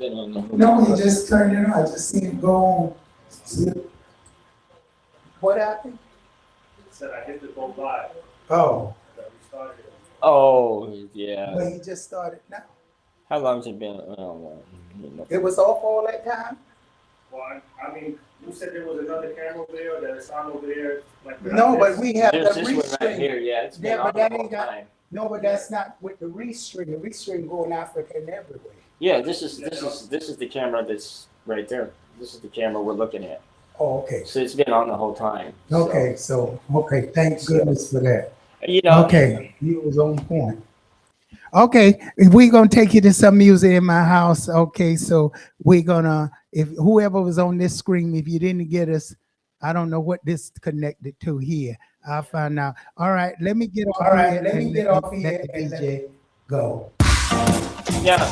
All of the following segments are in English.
No, he just turned it on. I just seen it go on. What happened? Said I hit the boat live. Oh. That we started it. Oh, yeah. Well, he just started now. How long's it been? It was off all that time? Well, I mean, you said there was another camera over there, that it's on over there. Like No, but we have There's the this one right here. restring. Yeah, it's been Yeah, on but the that whole ain't got, time. no, but that's not with the restring. The restring going Africa and everywhere. Yeah, this is the camera that's right there. This is the camera we're looking at. Oh, okay. So it's been on the whole time. Okay, okay, thank goodness for that. You know. Okay, he was on point. Okay, we're gonna take you to some music in my house. Okay, so we're gonna, if whoever was on this screen, if you didn't get us, I don't know what this connected to here. I'll find out. All right, let me get off here. Let me get off here and DJ go. Yeah.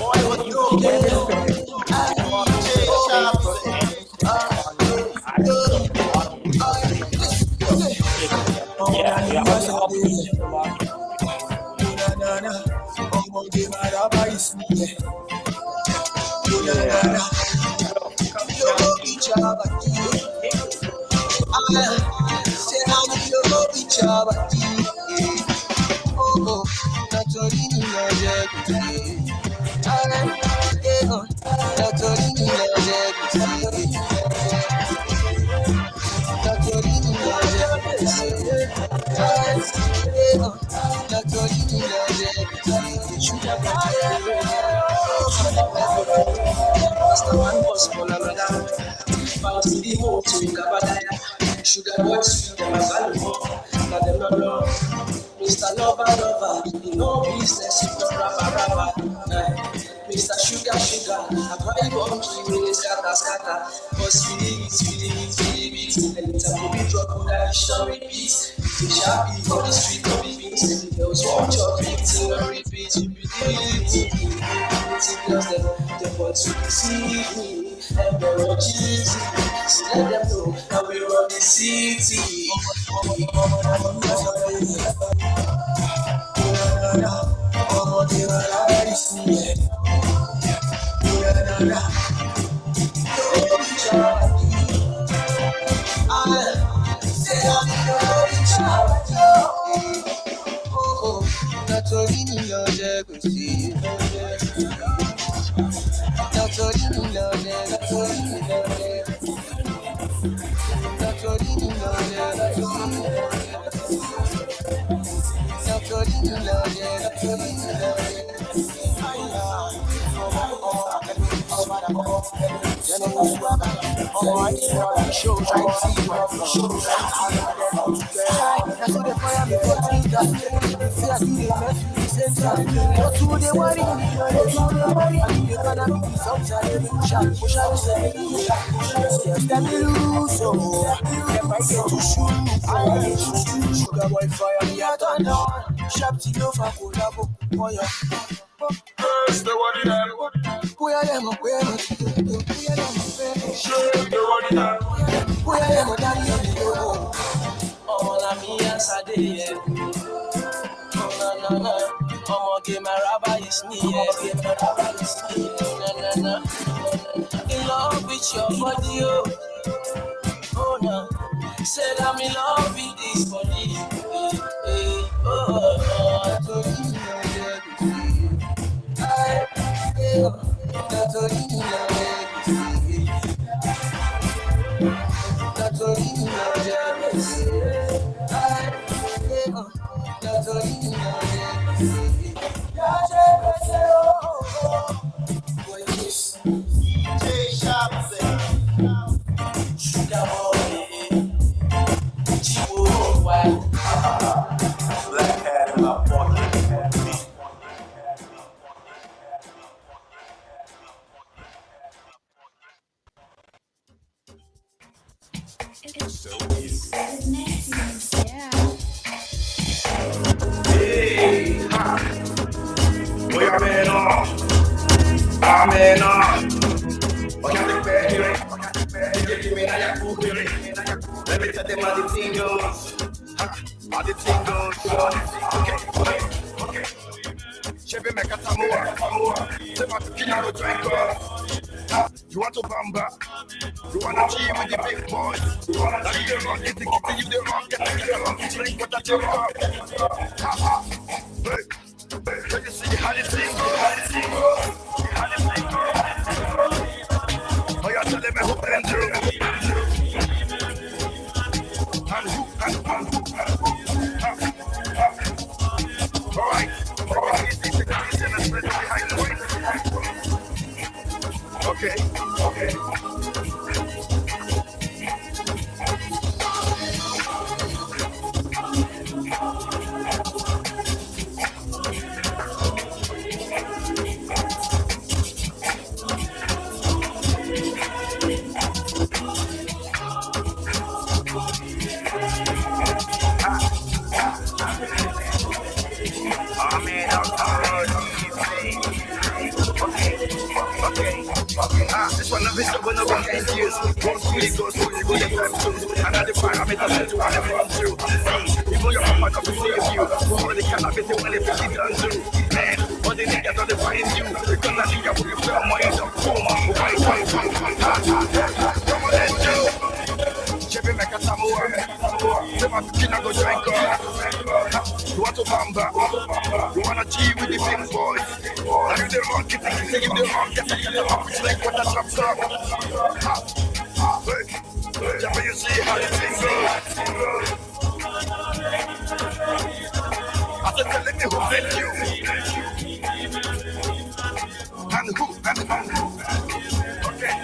Sugar boy, sweet, them as I know. Now them not know. Mr. Lover, you know business, you don't rapper. Mr. Sugar, I buy bomb to you, scatter. Cause feelings, anytime we drop, that story piece. If you sharpie for the street of the beats, the girls watch your beats in a repeat, you believe it. Because them want to deceive me, and they're cheesy. So let them know that we run the city. Sugar boy fire me at on down. Sharp to you for collabo. First the one in them. Where them? Show them the one in them. Where them? Daddy, all of me yesterday. No. Get my rabbi is near. No. In love with your body, oh no. Said I'm in love with this body. Black hat in my pocket. Hey, we are men off. I'm men off. Let me tell them how the thing goes. How the thing goes. Okay. Chevy make a tamua. Say my kina no drink. You want to bamba? You want to cheat with the big boys? Now you the rock, get the kitty, you the rock, get the rock, drink what I take up. Hey, can you see how it sing? Oh, you're telling me who can do? And who? All right. Okay. This one of it, one of them can't use. Once you go, so you go, you have to. Another parameter to one of them too. People, you're not to save you. All the cannabis, you want to be done too. Man, all the niggas are to find you. Because I think I will feel my mind up. Come on, let's go. Chevy make a samoa. Say my skin, I go drink up. You want to bamba? You want to cheat with the big boys? Now you the rock, get the you the rock, get the rock, like what the drop stop. Hey, you see how it thing goes. I said, tell me who sent you. And who? Okay.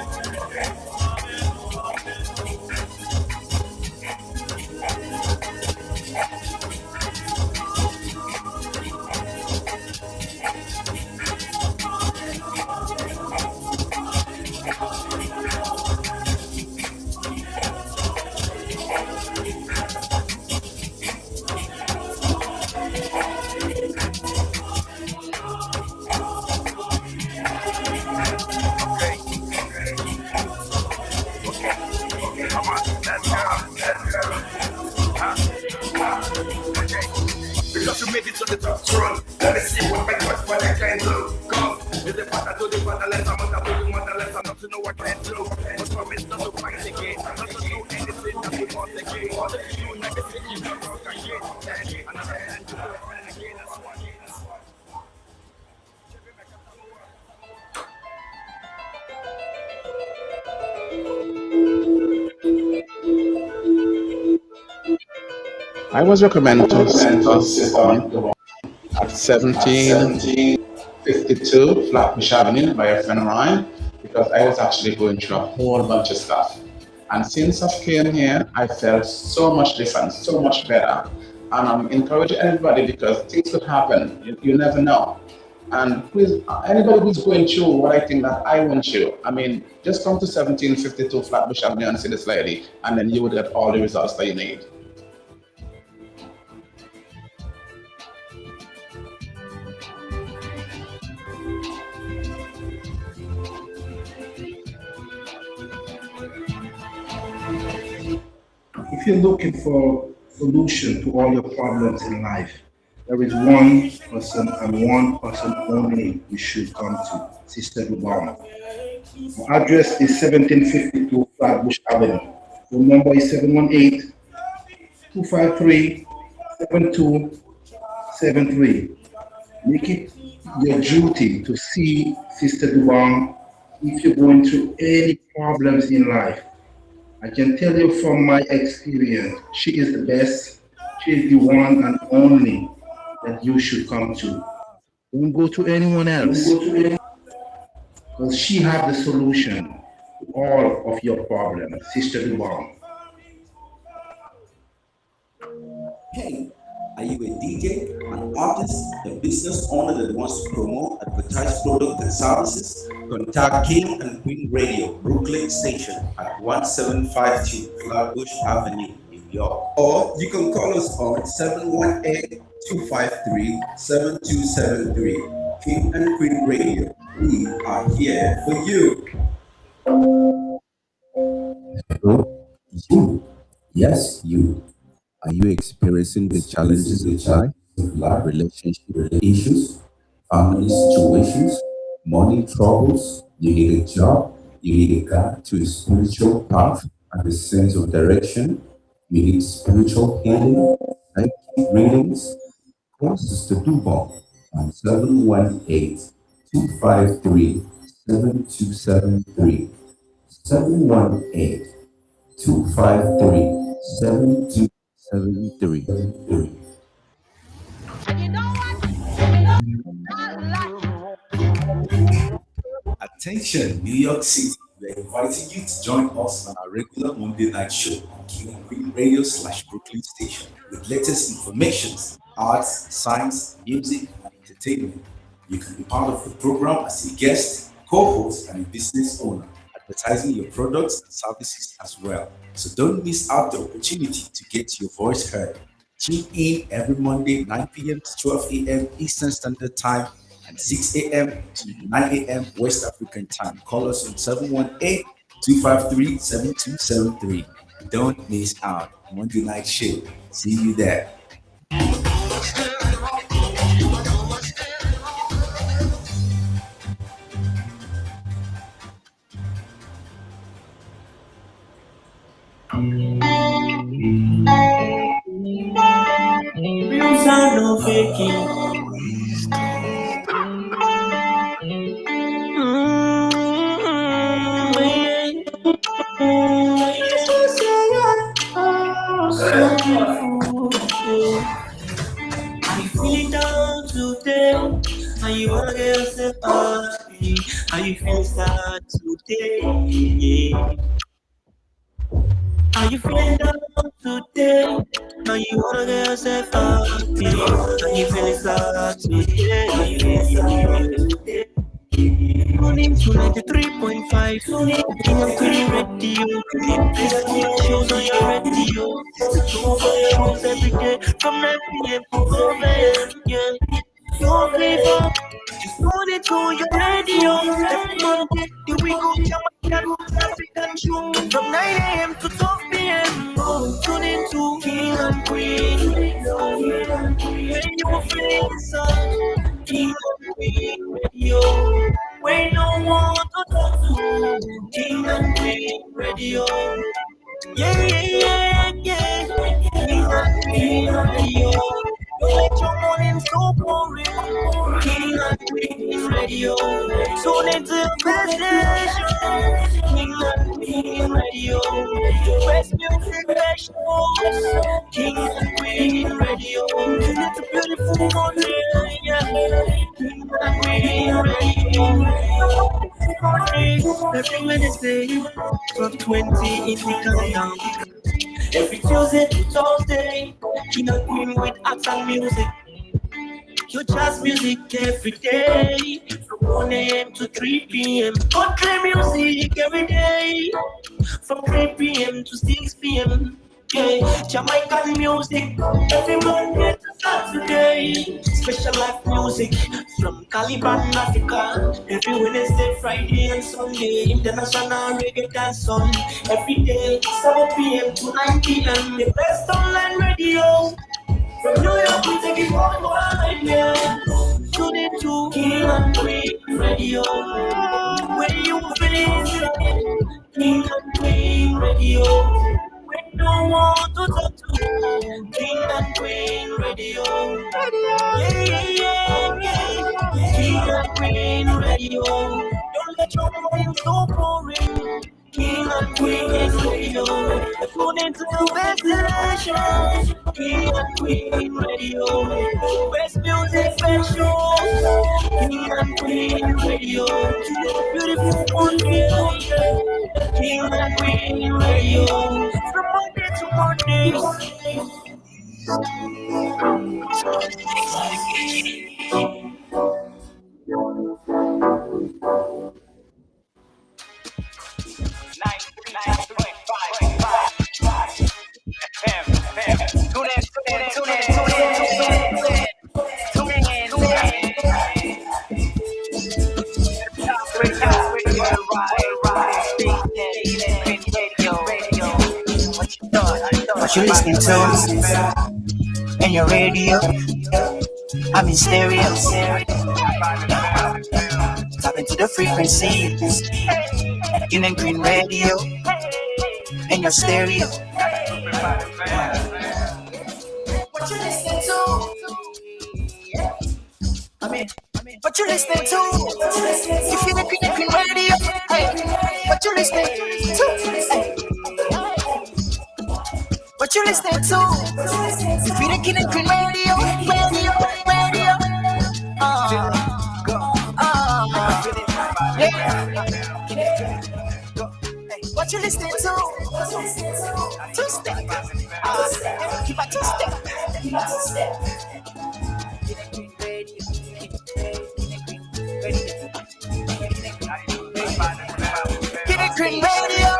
Because you made it to the top throne. Let me see what I can do. Come, if the father to the fatherless, I'm not to the motherless, I'm not to know what I can do. But for me, not to fight again, not to do anything that we want again. You never think you can rock again. Another hand to go again, that's one. I was recommended to sit on at 1752 Flatbush Avenue by a friend of mine because I was actually going through a whole bunch of stuff. And since I came here, I felt so much different, so much better. And I'm encouraging everybody because things could happen. You never know. And please, anybody who's going through what I think that I went through, I mean, just come to 1752 Flatbush Avenue and see this lady, and then you would get all the results that you need. If you're looking for solution to all your problems in life, there is one person and one person only you should come to, Sister DOBONG. Our address is 1752 Flatbush Avenue. The number is 718-253-7273. Make it your duty to see Sister DOBONG if you're going through any problems in life. I can tell you from my experience, she is the best. She is the one and only that you should come to. Don't go to anyone else, because she has the solution to all of your problems, Sister DOBONG. Hey, are you a DJ, an artist, a business owner that wants to promote, advertise products and services? Contact King and Queen Radio, Brooklyn Station at 1752 Flatbush Avenue, New York. Or you can call us on 718-253-7273. King and Queen Radio, we are here for you. Hello, you. Yes, you. Are you experiencing the challenges in life, relationship issues, family situations, money troubles? You need a job, You need a guide to a spiritual path and a sense of direction. You need spiritual healing, psychic readings. Call Sister DOBONG on 718-253-7273. 718-253-7273. Attention, New York City. We are inviting you to join us on our regular Monday night show on King and Queen Radio / Brooklyn Station with latest information, arts, science, music, and entertainment. You can be part of the program as a guest, co-host, and a business owner, advertising your products and services as well. So don't miss out the opportunity to get your voice heard. Tune in every Monday, 9 p.m. to 12 a.m. Eastern Standard Time and 6 a.m. to 9 a.m. West African Time. Call us on 718-253-7273. Don't miss out. Monday night show. See you there. Real sound no faking. Are you feeling down today? Are you wanna get yourself happy? Are you feeling sad today? Yeah. Are you feeling down today? Are you wanna get yourself happy? Are you feeling sad today? Tuning to 93.5, tuning up to the radio. Best shows on your radio. Two for your house every day from 9 p.m. to 12 a.m. Yeah, your flavor. Just tune it to your radio. Every Monday, here we go, Jamaican African show from 9 a.m. to 12 p.m. Oh, tune into King and Queen. When you're feeling sad, King and Queen radio. When no one to talk to, King and Queen radio. Yeah, yeah, yeah, yeah. King and Queen radio. Don't let your morning so boring. King and Queen radio. Tune into the best station. King and Queen radio. Best music, best shows. King and Queen radio. It's a beautiful morning. Yeah. King and Queen radio. Every Wednesday, 12:20 in the countdown. Every Tuesday to Thursday, King and Queen with arts and music. Your jazz music every day, from 1 a.m. to 3 p.m. Country music every day, from 3 p.m. to 6 p.m. Yeah, Jamaican music every Monday to Saturday. Special life music from Caliban, Africa. Every Wednesday, Friday, and Sunday. International reggae dance song every day, 7 p.m. to 9 p.m. The best online radio. From New York, we take it worldwide, yeah. Tune into King and Queen Radio. When you feeling King and Queen Radio. When no one to talk to, King and Queen Radio. Yeah, yeah, yeah, yeah. King and Queen Radio. Don't let your mind so boring. King and Queen Radio. Tune into the best station. King and Queen Radio. Best music, best shows. King and Queen Radio. Beautiful Monday. King and Queen Radio. From Monday to Monday. What you listening to? In your radio? I'm in stereo. Tap into the frequency. King and Queen Radio in your stereo. What you listening to? What you listening to? You feel the King and Queen Radio? Hey, what you listening to? What you listening to? You feel the King and Queen Radio? Radio. What you listening to? Two-step. Keep a two-step. Get it green radio.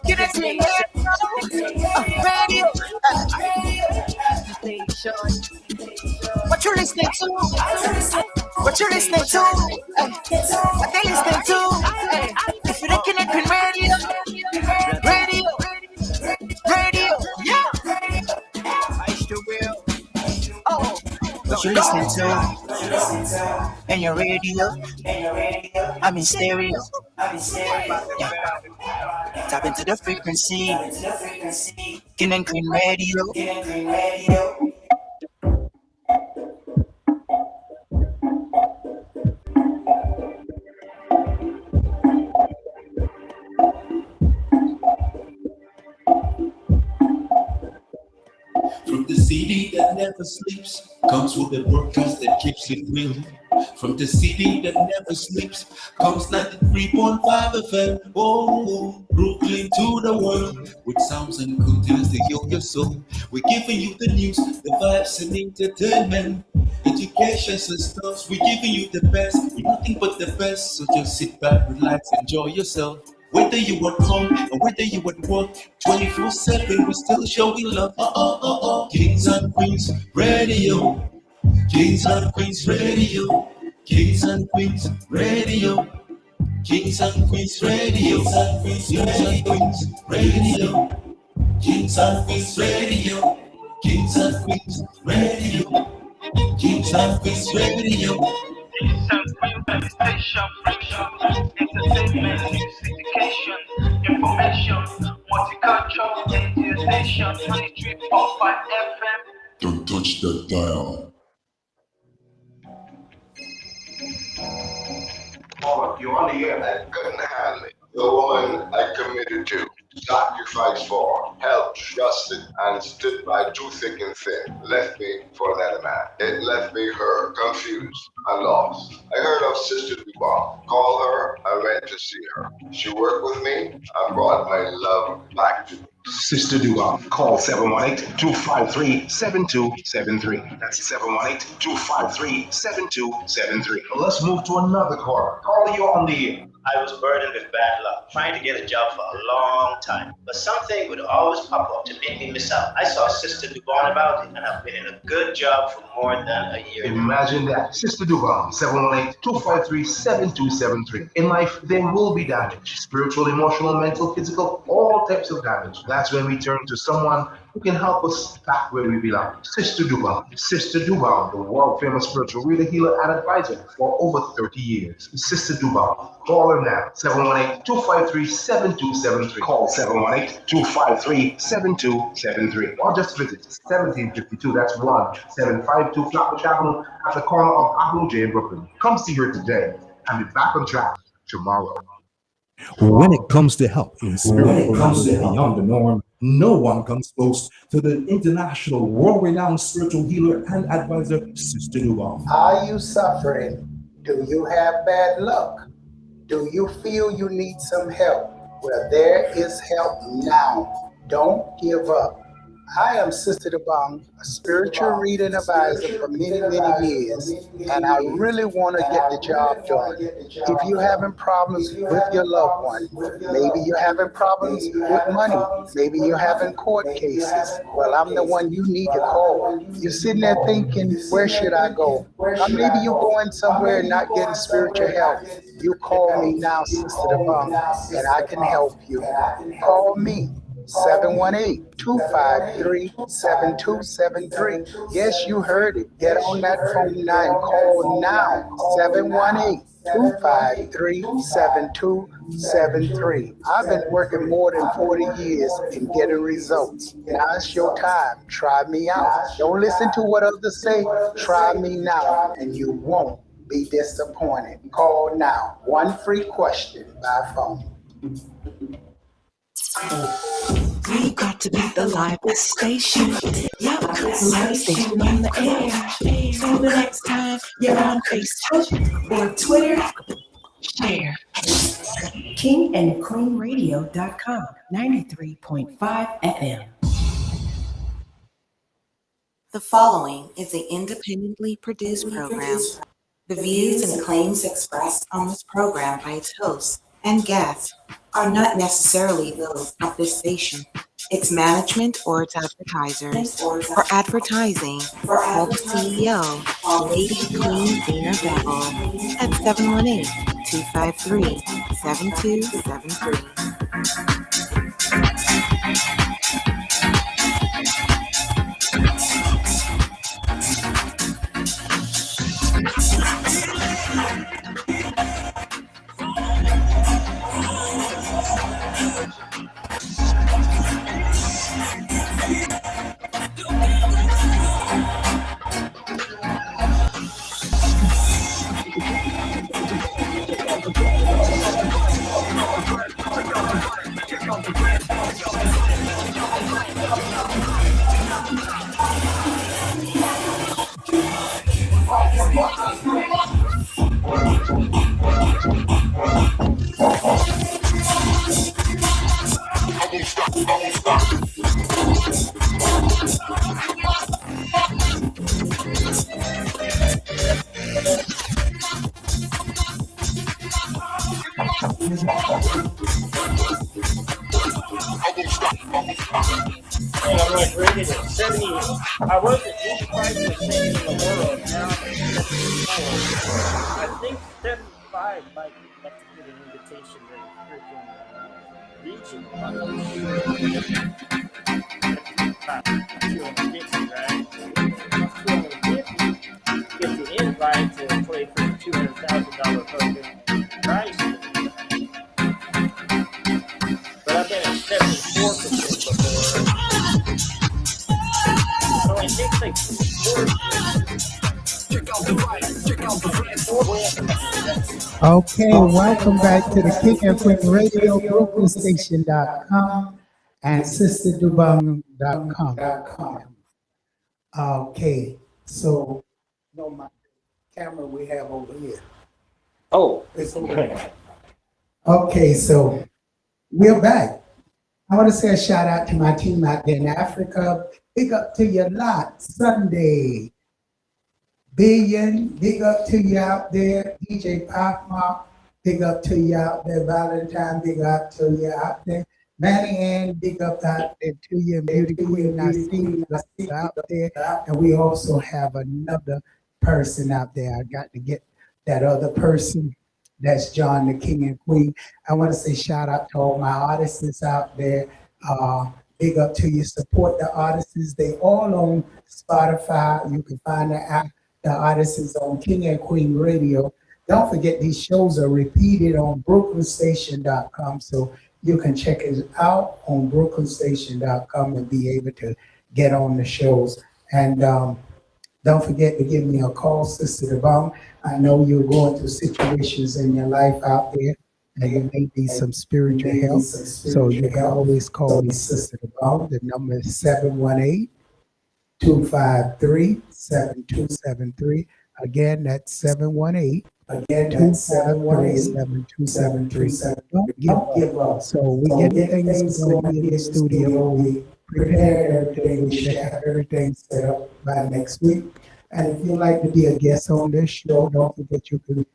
Get it green radio. What you listening to? What you listening to? What they listening to? If you're looking at green radio, yeah. I still will. Oh, what you listening to? And your radio, I'm in stereo. Yeah. Tap into the frequency. King and Queen Radio. From the city that never sleeps, comes with the broadcast that keeps it real. From the city that never sleeps, comes 93.5 FM. Oh, Brooklyn to the world, with sounds and contents to heal your soul. We're giving you the news, the vibes and entertainment, education systems. We're giving you the best, nothing but the best. So just sit back, relax, enjoy yourself. Whether you at home or whether you at work, 24/7 we're still showing love. Kings and Queens Radio, Kings and Queens Radio, Kings and Queens Radio, Kings and Queens Radio, Kings and Queens Radio, Kings and Queens Radio, Kings and Queens Radio, Kings and Queens Radio. Station, entertainment, education, information, multicultural, station, 93.5 FM. Don't touch that dial. Oh, you're on the air. I couldn't handle it. The woman I committed to, sacrificed for, helped, trusted, and stood by through thick and thin, left me for another man. It left me her, confused and lost. I heard of Sister DOBONG. Called her, I went to see her. She worked with me and brought my love back to me. Sister DOBONG, call 718-253-7273. That's 718-253-7273. Let's move to another caller. Caller, you're on the air. I was burdened with bad luck, trying to get a job for a long time. But something would always pop up to make me miss out. I saw Sister DOBONG about it, and I've been in a good job for more than a year. Imagine that. Sister DOBONG, 718-253-7273. In life, there will be damage. Spiritual, emotional, mental, physical, all types of damage. That's when we turn to someone who can help us back where we belong. Sister DOBONG. Sister DOBONG, the world famous spiritual reader, healer, and advisor for over 30 years. Sister DOBONG. Call her now, 718-253-7273. Call 718-253-7273. Or just visit 1752, that's 1752 Flatbush Avenue at the corner of Avenue J in Brooklyn. Come see her today and be back on track tomorrow. When it comes to help in spiritual beyond the norm, no one comes close to the international world-renowned spiritual healer and advisor, Sister DOBONG. Are you suffering? Do you have bad luck? Do you feel you need some help? Well, there is help now. Don't give up. I am Sister DOBONG, a spiritual reader and advisor for many, many years, and I really want to get the job done. If you're having problems with your loved one, maybe you're having problems with money, maybe you're having court cases, well, I'm the one you need to call. You're sitting there thinking, where should I go? Or maybe you're going somewhere and not getting spiritual help. You call me now, Sister DOBONG, and I can help you. Call me. 718-253-7273. Yes, you heard it. Get on that phone now and call now. 253-7273. I've been working more than 40 years and getting results. Now it's your time. Try me out. Don't listen to what others say. Try me now, and you won't be disappointed. Call now. One free question by phone. We got to be the livest station. Yeah, the livest station on the air. So the next time you're on Facebook or Twitter, share. KingandQueenRadio.com, 93.5 FM. The following is an independently produced program. The views and claims expressed on this program by its hosts and guests are not necessarily those of this station, its management, or its advertisers. For advertising, call the CEO, Lady Queen Zina at 718-253-7273. I'm like rated at 70. I was at 85% in the world. Now I'm at 74. I think 75 might have to get an invitation to the freaking region. I'm not sure. 250, right? 250 get the invite to play for the $200,000 fucking prize. But I've been at 74% before. So it takes like 4 Okay, welcome back to the King and Queen Radio, BrooklynStation.com and SisterDubong.com. Okay, so no, my camera we have over here. Oh, it's over there. Okay, so we're back. I want to say a shout out to my team out there in Africa. Big up to you lot, Sunday. Billion, big up to you out there. DJ Pop Mark, big up to you out there. Valentine, big up to you out there. Manny Ann, big up out there to you. Beauty Queen, I see you out there. And we also have another person out there. I got to get that other person. That's John, the King and Queen. I want to say shout out to all my artists out there. Big up to you. Support the artists. They all on Spotify. You can find the artists on King and Queen Radio. Don't forget these shows are repeated on BrooklynStation.com. So you can check it out on BrooklynStation.com and be able to get on the shows. And don't forget to give me a call, Sister DOBONG. I know you're going through situations in your life out there and you may need some spiritual help. So you can always call me Sister DOBONG. The number is 718-253-7273. Again, that's 718-253-7273. Don't give up. So we get things going in the studio. We prepare everything. We should have everything set up by next week. And if you'd like to be a guest on this show, don't forget you can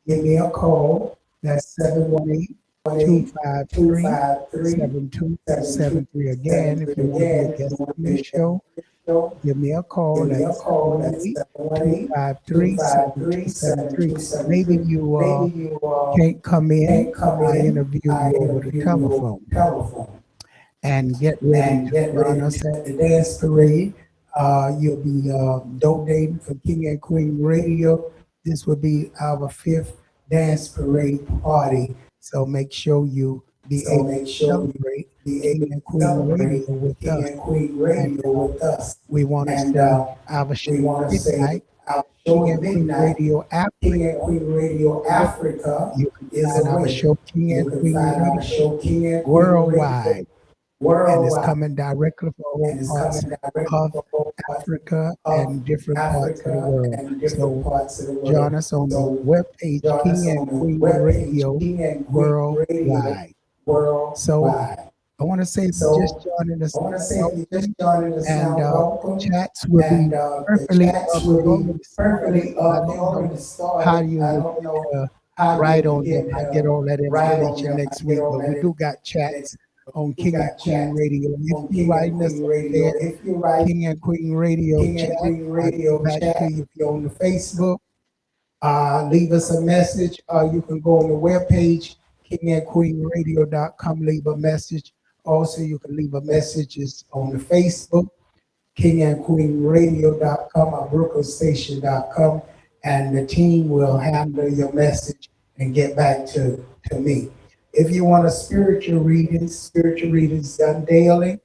give me a call. That's 718-253-7273. Again, if you want to be a guest on this show, give me a call. That's 718-253-7273. Maybe you can't come in. I interview you over the telephone. And get ready to run us at the dance parade. You'll be donating for King and Queen Radio. This will be our 5th dance parade party. So make sure you be able to celebrate King and Queen Radio with us. And we want to say our show midnight. King and Queen Radio Africa. You can find our show King and Queen Radio worldwide. And it's coming directly from all parts of Africa and different parts of the world. So join us on the webpage King and Queen Radio worldwide. So I want to say just joining us and chats will be perfectly how you write on them. I get all that information next week, but we do got chats on King and Queen Radio. If you're writing us there, King and Queen Radio chat, I'll get back to you. If you're on the Facebook, leave us a message. You can go on the webpage, kingandqueenradio.com, leave a message. Also, you can leave a messages on the Facebook, kingandqueenradio.com or brookostation.com, and the team will handle your message and get back to me. If you want a spiritual readings done daily,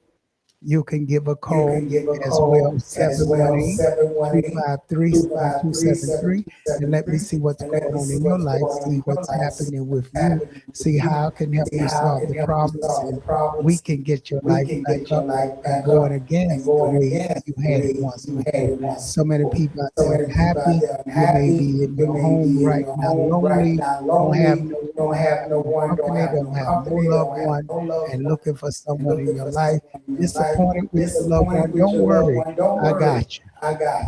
you can give a call as well, 718-253-7273, and let me see what's going on in your life, see what's happening with you, see how I can help you solve the problems, and we can get your life back up and going again the way you had it once before. So many people out there unhappy. You may be in your home right now, lonely, don't have no company, don't have no loved one, and looking for someone in your life. Disappointed with your loved one, don't worry, I got you.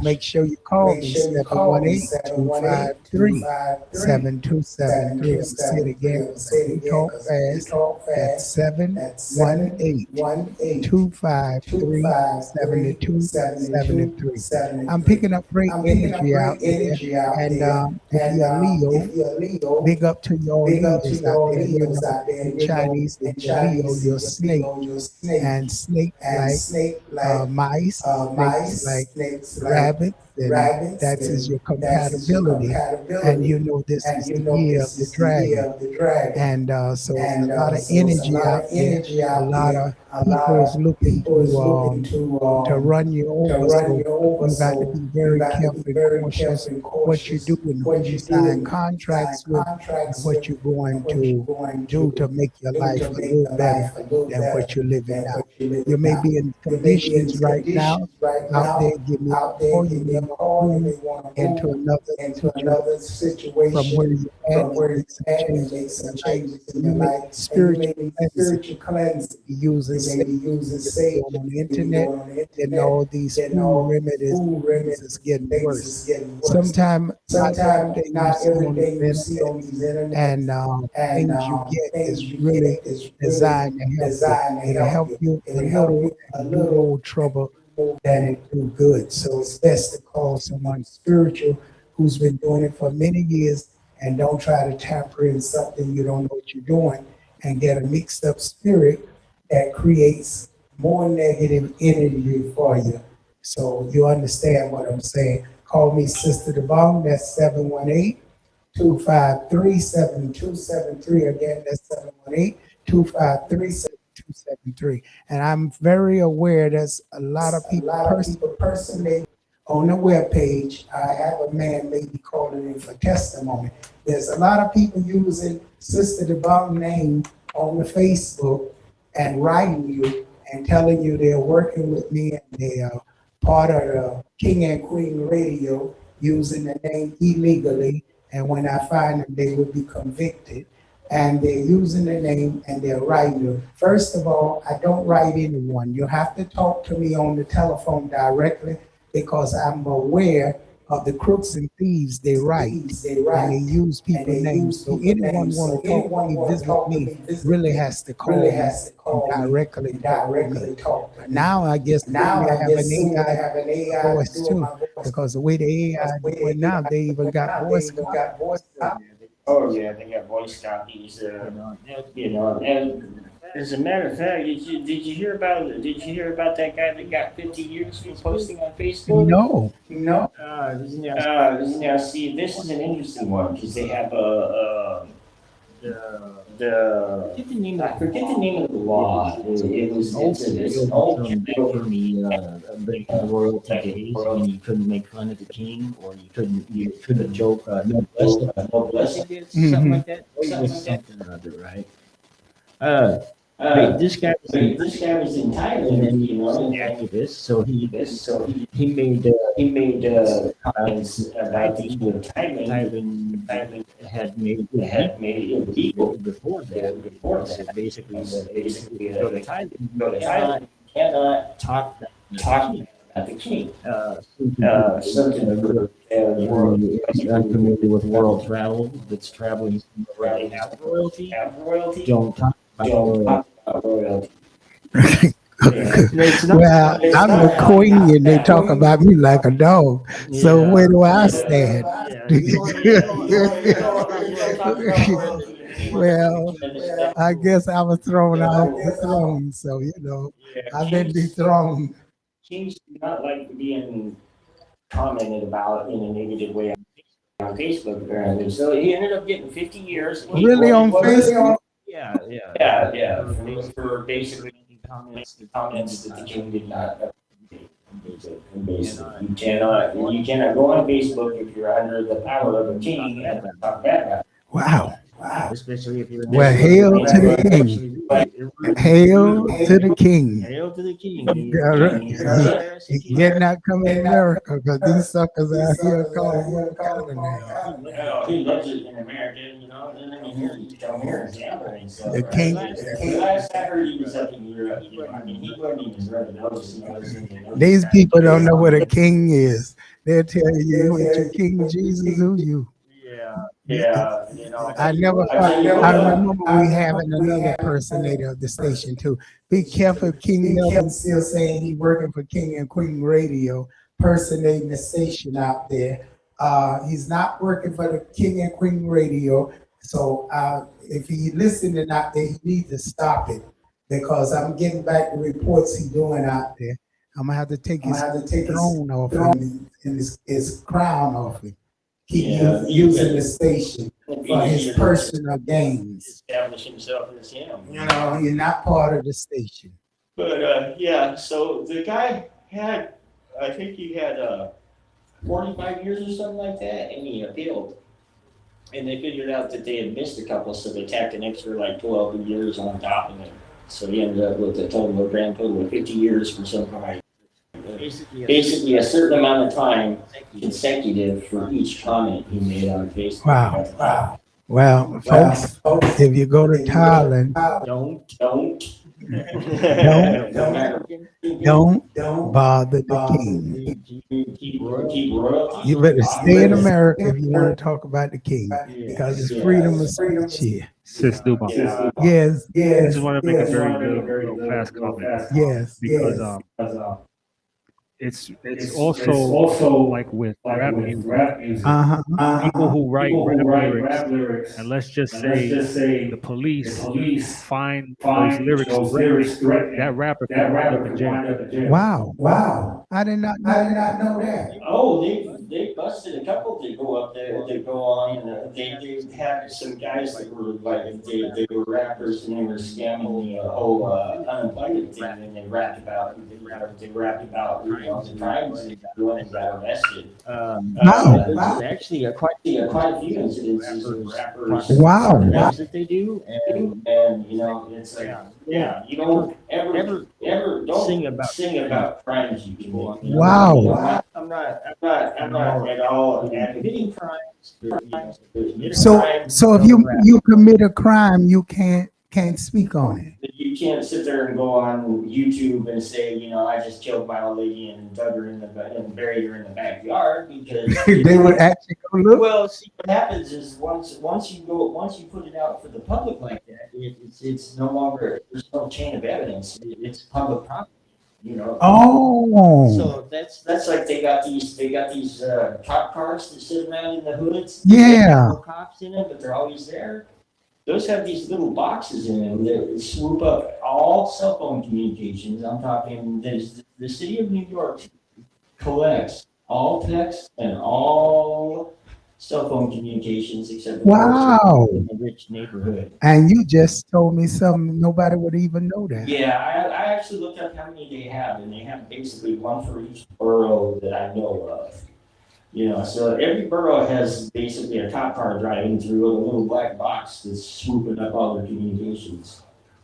Make sure you call me, 718-253-7273. I'll say it again, we talk fast, that's 718-253-7273. I'm picking up great energy out there, and if you're Leo, big up to your leaders out there. You know, in Chinese, it's Leo, you're snake, and snake like mice, snakes like rabbits, and that is your compatibility. And you know this is the year of the dragon. And so there's a lot of energy out there. A lot of people is looking to run you over. So you got to be very careful and cautious what you do and who you sign contracts with, and what you're going to do to make your life a little better than what you're living now. You may be in conditions right now out there, give me a call, you may want to move into another situation from where you're at and make some changes in your life. Spiritual cleansing, using Satan on the internet, and all these food remedies is getting worse. Sometimes not everything you see on the internet and things you get is really designed to help you. It'll help you a little trouble than it do good. So it's best to call someone spiritual who's been doing it for many years, and don't try to tamper in something you don't know what you're doing and get a mixed up spirit that creates more negative energy for you. So you understand what I'm saying. Call me Sister DOBONG, that's 718-253-7273. Again, that's 718-253-7273. And I'm very aware there's a lot of people personally on the webpage. I have a man maybe calling in for testimony. There's a lot of people using Sister DOBONG name on the Facebook and writing you and telling you they're working with me and they are part of the King and Queen Radio using the name illegally. And when I find them, they will be convicted. And they're using the name and they're writing you. First of all, I don't write anyone. You have to talk to me on the telephone directly, because I'm aware of the crooks and thieves they write, and they use people's names. So anyone want to talk to me, visit me, really has to call me directly talk to me. Now I guess now I have an AI voice too, because the way the AI doing now, they even got voice. Oh yeah, they got voice copies. And As a matter of fact, did you hear about that guy that got 50 years for posting on Facebook? No. No. Now see, this is an interesting one because they have I forget the name of the law. It's an old From the royalty days when you couldn't make fun of the king or you couldn't joke no blessing gifts, something like that. It was something or other, right? This guy was in Thailand, and he was an activist, so he made comments about the people of Thailand had made it illegal before that. Basically, go to Thailand, you cannot talk about the king. Something if you're unfamiliar with world travel, that's traveling around have royalty. Don't talk about royalty. Well, I'm a queen and they talk about me like a dog. So where do I stand? Well, I guess I was thrown off the throne. So, I've been dethroned. Kings do not like being commented about in a negative way on Facebook, apparently. So he ended up getting 50 years. Really on Facebook? Yeah. For basically comments that the king did not. Basically, you cannot go on Facebook if you're under the power of a king and talk bad about it. Wow. Especially if you're well, hail to the king. Hail to the king. Hail to the king. He cannot come to America because these suckers out here calling him. He loves it in America, and I mean, you come here and gambling. So, the king. The last I heard he was up in Europe. I mean, he wasn't even running notice. These people don't know what a king is. They'll tell you, ain't you King Jesus, who you? Yeah, I remember we having another impersonator of the station too. Be careful, King Melvin still saying he working for King and Queen Radio, impersonating the station out there. He's not working for the King and Queen Radio. So if he listening out there, he needs to stop it because I'm getting back the reports he's doing out there. I'm gonna have to take his throne off him and his crown off him. Keep using the station for his personal gains. Establish himself as him. You're not part of the station. But so the guy had, I think he had 45 years or something like that, and he appealed. And they figured out that they had missed a couple, so they tacked an extra 12 years on top of it. So he ended up with a grand total of 50 years for some kind. Basically a certain amount of time consecutive for each comment he made on Facebook. Wow. Well, folks, if you go to Thailand, don't bother the king. You better stay in America if you want to talk about the king, because it's freedom of speech here. Sis Duba. Yes. I just want to make a very little fast comment. Yes. Because it's also like with rap music. People who write rap lyrics, and let's just say the police find those lyrics correct, that rapper can wind up in jail. Wow. I did not know that. Oh, they busted a couple to go up there to go on, and they had some guys that were they were rappers and they were scamming the whole unemployment thing, and they rapped about the crimes they got doing and got arrested. There's actually quite a few instances of rappers that they do, and it's you don't ever sing about crimes you can do. Wow. I'm not at all admitting crimes. So if you commit a crime, you can't speak on it. You can't sit there and go on YouTube and say, I just killed my old lady and dug her and buried her in the backyard, because they would actually go look. Well, see, what happens is once you put it out for the public like that, it's no longer, there's no chain of evidence. It's public property. Oh. So that's like they got these cop cars that sit around in the hoods. Yeah. No cops in it, but they're always there. those have these little boxes in them that swoop up all cell phone communications. I'm talking, the city of New York collects all text and all cell phone communications except for Wow. in a rich neighborhood. And you just told me something nobody would even know that. Yeah, I actually looked up how many they have, and they have basically one for each borough that I know of. You know, so every borough has basically a cop car driving through a little black box that's swooping up all their communications.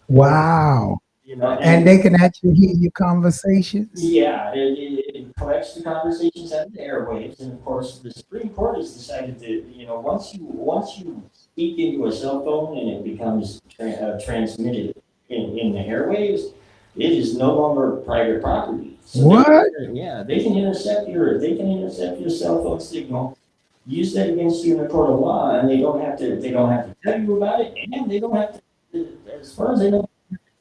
Wow. You know, And they can actually hear your conversations? Yeah, it collects the conversations and the airwaves, and of course, the Supreme Court has decided that, you know, once you speak into a cell phone and it becomes transmitted in the airwaves, it is no longer private property. So what? They can intercept your cell phone signal, use that against you in a court of law, and they don't have to tell you about it, and they don't have to, as far as they know,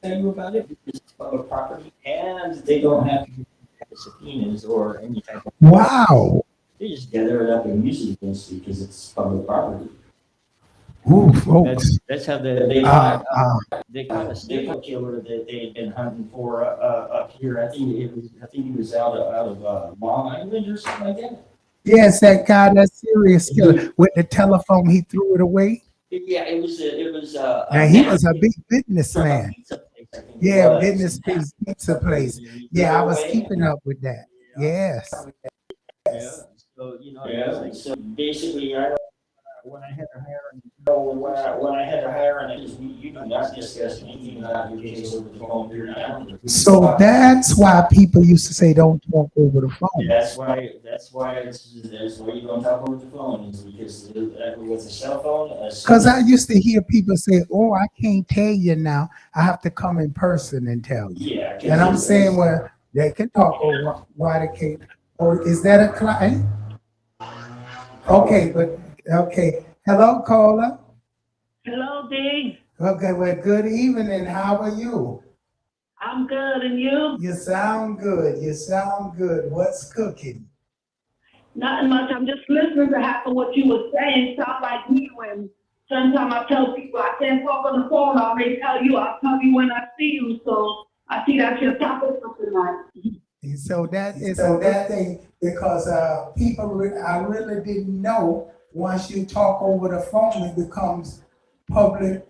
tell you about it because it's public property, and they don't have to get subpoenas or any type of. Wow. They just gather it up and use it against you because it's public property. Ooh, folks. That's how they caught a serial killer that they had been hunting for up here. I think he was out of Long Island or something like that. Yes, that guy, that serious killer with the telephone, he threw it away. Yeah, it was. And he was a big businessman. Yeah, pizza place. Yeah, I was keeping up with that. Yes. Yeah. So you know, so basically, when I had to hire an you do not discuss anything about your case over the phone. You're not. So that's why people used to say don't talk over the phone. That's why you don't talk over the phone, is because with a cell phone. Because I used to hear people say, "Oh, I can't tell you now. I have to come in person and tell you." Yeah. And I'm saying, well, they can talk over. Why they can't? Or is that a client? Okay, but okay. Hello, caller. Hello, D. Okay, well, good evening. How are you? I'm good, and you? You sound good. You sound good. What's cooking? Nothing much. I'm just listening to half of what you were saying. Sound like me when sometimes I tell people I can't talk on the phone. I'll tell you when I see you. So I see that's your topic for tonight. So that is a good thing because I really didn't know once you talk over the phone, it becomes public.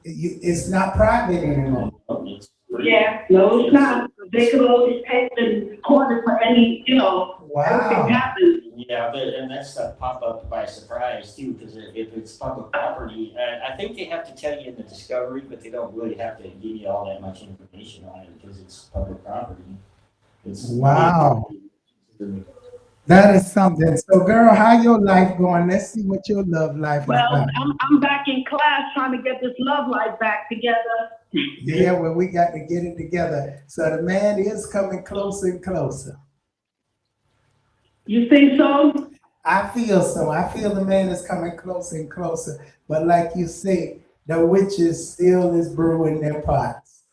It's not private anymore. Yeah, no, it's not. They could always take the record for any, everything happens. Yeah, and that stuff pop up by surprise too, because if it's public property, I think they have to tell you in the discovery, but they don't really have to give you all that much information on it because it's public property. Wow. That is something. So, girl, how your life going? Let's see what your love life is Well, like. I'm back in class trying to get this love life back together. Yeah, well, we got to get it together. So the man is coming closer and closer. You think so? I feel so. I feel the man is coming closer and closer. But like you say, the witches still is brewing their pots.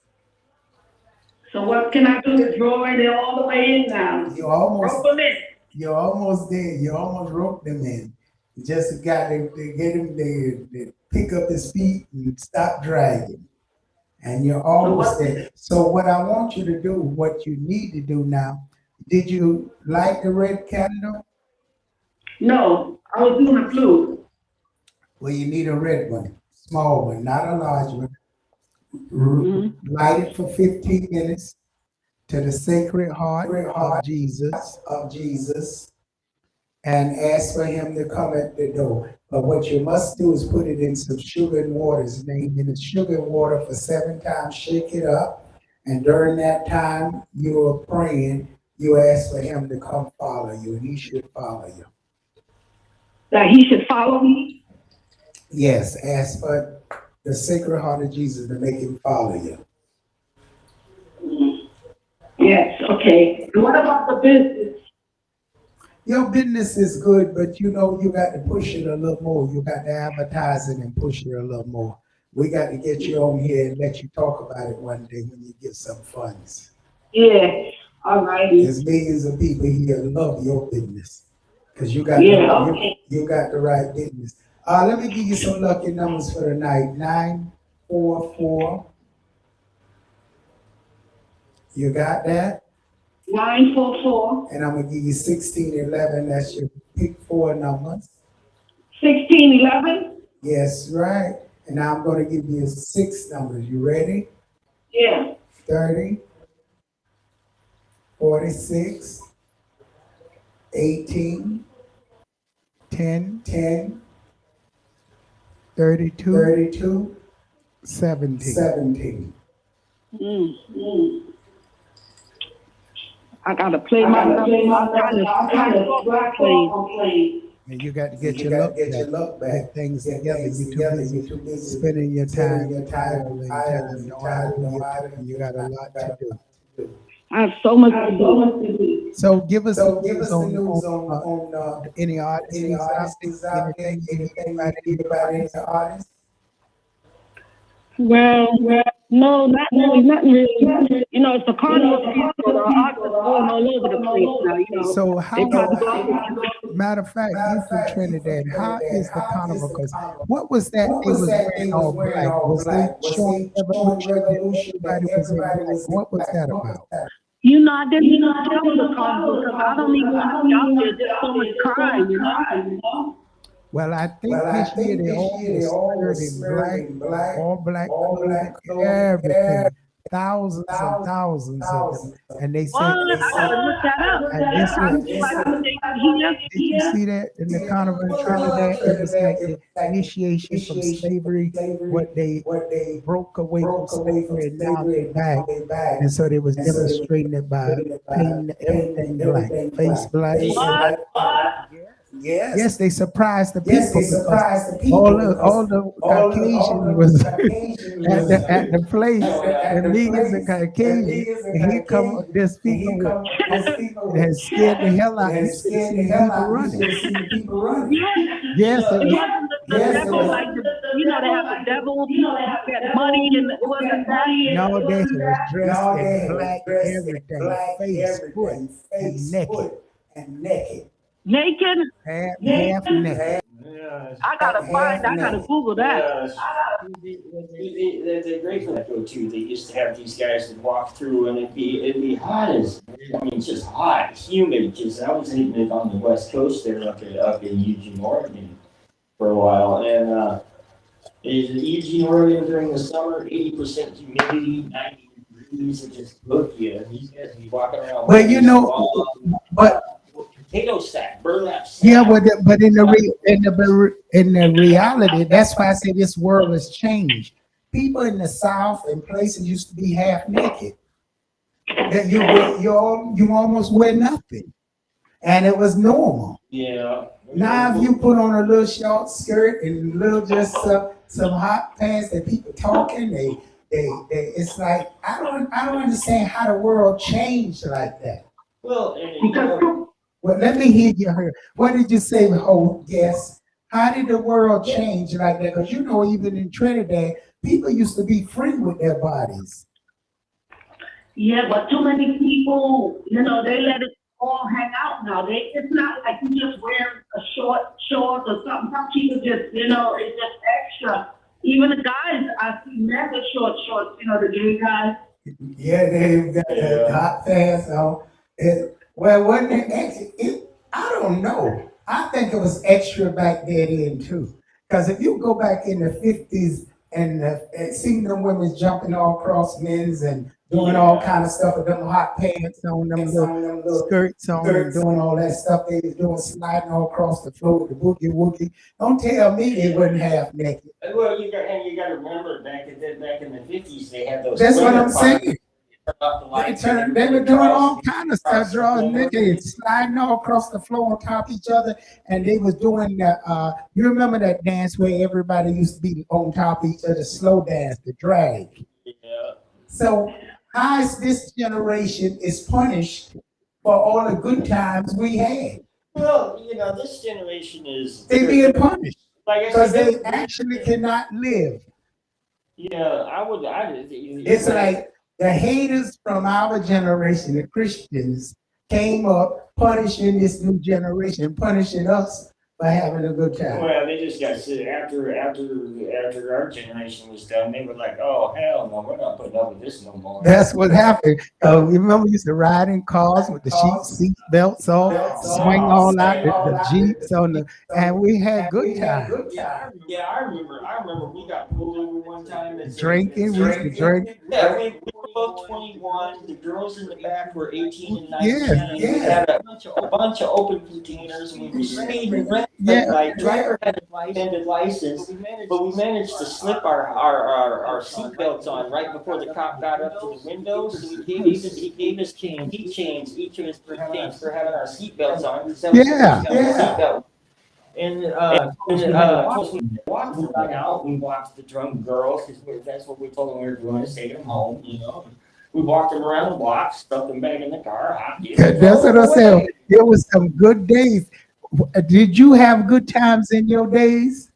So what can I do to draw it all the way in now? You almost rope them in. You're almost there. You almost roped them in. You just got to get him to pick up his feet and stop dragging. And you're almost there. So what I want you to do, what you need to do now, did you light the red candle? No, I was doing a blue. Well, you need a red one, small one, not a large one. Light it for 15 minutes to the Sacred Heart of Jesus, and ask for him to come at the door. But what you must do is put it in some sugar and water. His name in the sugar and water for 7 times, shake it up, and during that time you are praying, you ask for him to come follow you, and he should follow you. That he should follow me? Yes, ask for the Sacred Heart of Jesus to make him follow you. Yes, okay. And what about the business? Your business is good, but you got to push it a little more. You got to advertise it and push it a little more. We got to get you on here and let you talk about it one day when you get some funds. Yeah, all right. There's millions of people here love your business because you got you got the right business. Let me give you some lucky numbers for the night. 944. You got that? 944. And I'm gonna give you 1611. That's your pick four numbers. 1611. Yes, right. And now I'm gonna give you 6 numbers. You ready? Yeah. 30, 46, 18, 10, 10, 32, 32, 17. 17. I gotta play my number. I'm trying to play. And you got to get your luck back. Get things together. You too busy spending your time idling, telling no how to do your thing. You got a lot to do. I have so much to do. So give us the news on any artists out there, anything anybody in the artists. Well, no, nothing really. You know, it's the carnival season, so the artists are going all over the place now. You know, so matter of fact, you from Trinidad, how is the carnival? Because what was that? It was wearing all black. Was they showing revolution? Everybody was in black. What was that about? You know, I didn't tell the carnival because I don't even want to be out there. There's so much crime, you know. Well, I think this year they all in black, all black, everything. Thousands and thousands of them. And they said, I gotta look that up. Did you see that in the carnival in Trinidad? It was like the initiation from slavery, what they broke away from slavery and now they're back. And so they was demonstrating it by painting everything black, face black. Yes, they surprised the people. All the Caucasian was at the place, and niggas and Caucasian, and here come this people that scared the hell out of you. See people running. Yes, it wasn't the devil, like you know, they have the devil, that money, and it wasn't that. No, they was dressed in black, everything, face, foot, and naked. Naked? Half naked. I gotta Google that. They're great for that though too. They used to have these guys that walk through and it'd be hot as, I mean, just hot, humid. Because I was hitting it on the West Coast there up in Eugene, Oregon for a while. And Eugene, Oregon during the summer, 80% humidity, 90 degrees, it just look you. These guys be walking around. But you know, potato sack, burlap sack. Yeah, but in the reality, that's why I say this world has changed. People in the South and places used to be half naked. That you almost wear nothing, and it was normal. Yeah. Now if you put on a little short skirt and little just some hot pants that people talking, they it's like I don't understand how the world changed like that. Well, well, let me hear you. What did you say, guest? How did the world change like that? Because you know, even in Trinidad, people used to be free with their bodies. Yeah, but too many people, you know, they let it all hang out now. It's not like you just wear a short or something. Some people just, you know, it's just extra. Even the guys, I see men with short shorts, you know, the gay guys. Yeah, they've got the hot pants on. Well, wasn't it extra? I don't know. I think it was extra back then too. Because if you go back in the 50s and seeing them women jumping all across men's and doing all kind of stuff with them hot pants on, them little skirts on, and doing all that stuff they was doing, sliding all across the floor with the boogie woogie. Don't tell me they wasn't half naked. Well, you got to remember back in the 50s, they had those. That's what I'm saying. The they were doing all kind of stuff, drawing naked, sliding all across the floor on top of each other, and they was doing the. You remember that dance where everybody used to be on top of each other, slow dance, the drag. Yeah. So how is this generation is punished for all the good times we had? Well, you know, this generation is. They being punished because they actually cannot live. Yeah, It's like the haters from our generation, the Christians, came up punishing this new generation, punishing us by having a good time. Well, they just got sick after our generation was done. They were like, "Oh hell no, we're not putting up with this no more." That's what happened. Remember, we used to ride in cars with the seat belts on, swing all out the Jeeps on the, and we had good times. I remember. We got pulled over one time. Drinking, we used to drink. Yeah, we were both 21. The girls in the back were 18 and 19. Yeah, We had a bunch of open containers, and we were speeding. Yeah. My driver had a suspended license, but we managed to slip our seat belts on right before the cop got up to the window. So he gave us key chains, each of us for having our seat belts on. Yeah. And we walked them out. We walked the drunk girls because that's what we told them we were going to take them home. You know, we walked them around the block, stuffed them back in the car. That's what I said. There was some good days. Did you have good times in your days?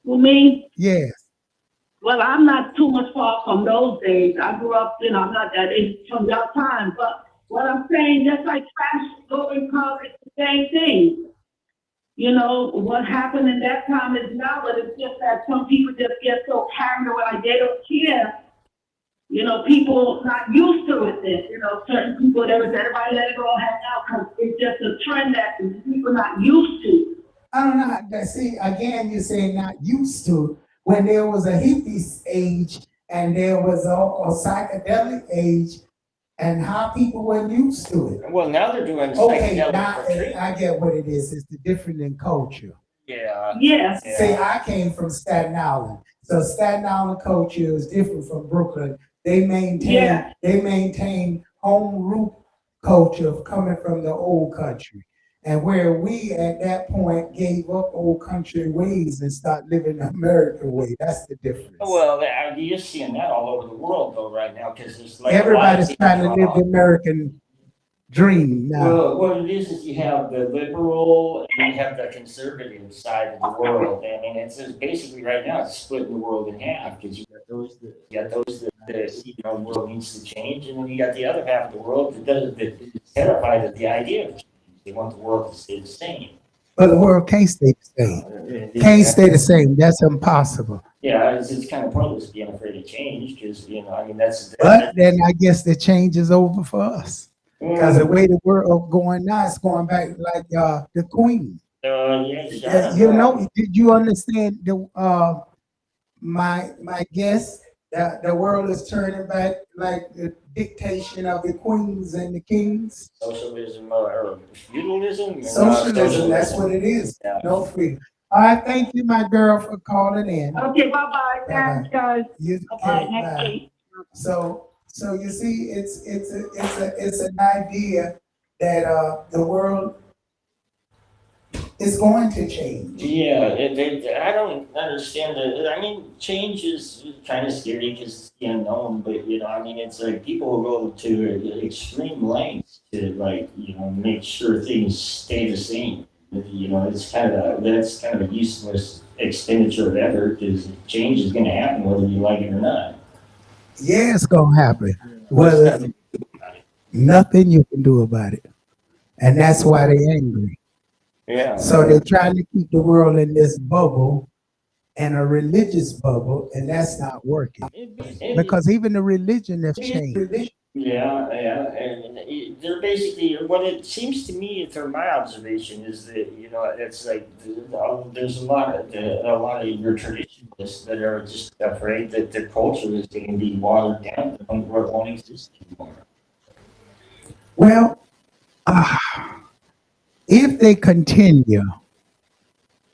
For me? Yes. Well, I'm not too much far from those days. I grew up, I'm not that age from that time. But what I'm saying, just like trash, going car, it's the same thing. You know, what happened in that time is now, but it's just that some people just get so carried away, like they don't care. You know, people not used to it. You know, certain people, everybody let it go hang out because it's just a trend that people not used to. I don't know. See, again, you say not used to. When there was a hippie age and there was a psychedelic age, and how people weren't used to it. Well, now they're doing okay. psychedelic Now for treatment. I get what it is. It's the different in culture. Yeah. Yes. Yeah. See, I came from Staten Island, so Staten Island culture is different from Brooklyn. They maintain home root culture of coming from the old country. And where we at that point gave up old country ways and start living the American way. That's the difference. Well, you're seeing that all over the world though right now because there's like everybody's trying to live the American dream now. Well, what it is you have the liberal and you have the conservative side of the world. I mean, it's basically right now it's splitting the world in half because you got those that you know the world needs to change, and then you got the other half of the world that is terrified at the idea of change. They want the world to stay the same. But the world can't stay the same. Can't stay the same. That's impossible. Yeah, it's kind of pointless being afraid of change because, you know, I mean, But then I guess the change is over for us. Because the way the world going now, it's going back like the Queen. Yes, you know, did you understand my guess that the world is turning back like the dictation of the queens and the kings? Socialism or feudalism? Socialism, that's what it is. Yeah. No freedom. All right, thank you, my girl, for calling in. Okay, bye-bye. Thanks, guys. Bye. So you see, it's an idea that the world is going to change. Yeah, I don't understand that. I mean, change is kind of scary because it's the unknown. But you know, I mean, it's like people go to extreme lengths to like make sure things stay the same. You know, that's kind of a useless expenditure of effort because change is going to happen whether you like it or not. Yeah, it's gonna happen. Well, nothing you can do about it, and that's why they're angry. Yeah. So they're trying to keep the world in this bubble, and a religious bubble, and that's not working because even the religion has changed. Yeah, and they're basically what it seems to me, from my observation, is that it's like there's a lot of your traditionalists that are just afraid that their culture is going to be watered down to the point where it won't exist anymore. Well, if they continue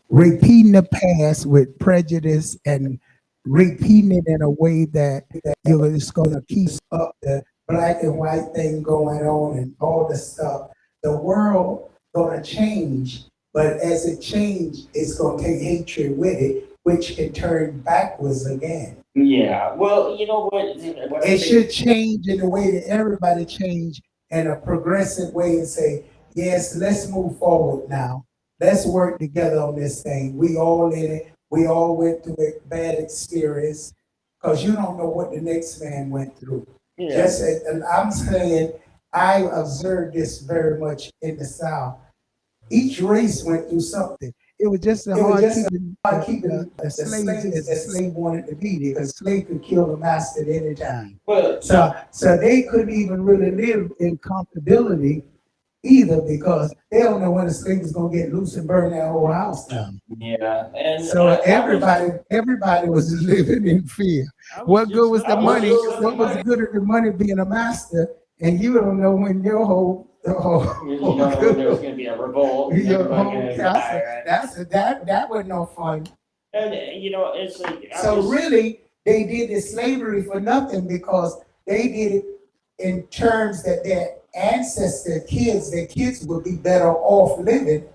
repeating the past with prejudice and repeating it in a way that it's going to keep up the black and white thing going on and all the stuff, the world going to change. But as it changes, it's going to take hatred with it, which can turn backwards again. Yeah, well, you know what? It should change in the way that everybody change in a progressive way and say, yes, let's move forward now. Let's work together on this thing. We all in it. We all went through a bad experience because you don't know what the next man went through. Yeah. And I'm saying I observed this very much in the South. Each race went through something. It was just a hard keeping the slaves as the slave wanted to be. Because slave could kill the master at any time. So they couldn't even really live in comfortability either, because they don't know when the slave is gonna get loose and burn their whole house down. Yeah, and So everybody was living in fear. What good was the money? What was the good of the money being a master, and you don't know when your whole you don't know when there's going to be a revolt. your whole that was no fun. And it's like So really, they did the slavery for nothing, because they did it in terms that their their kids would be better off living,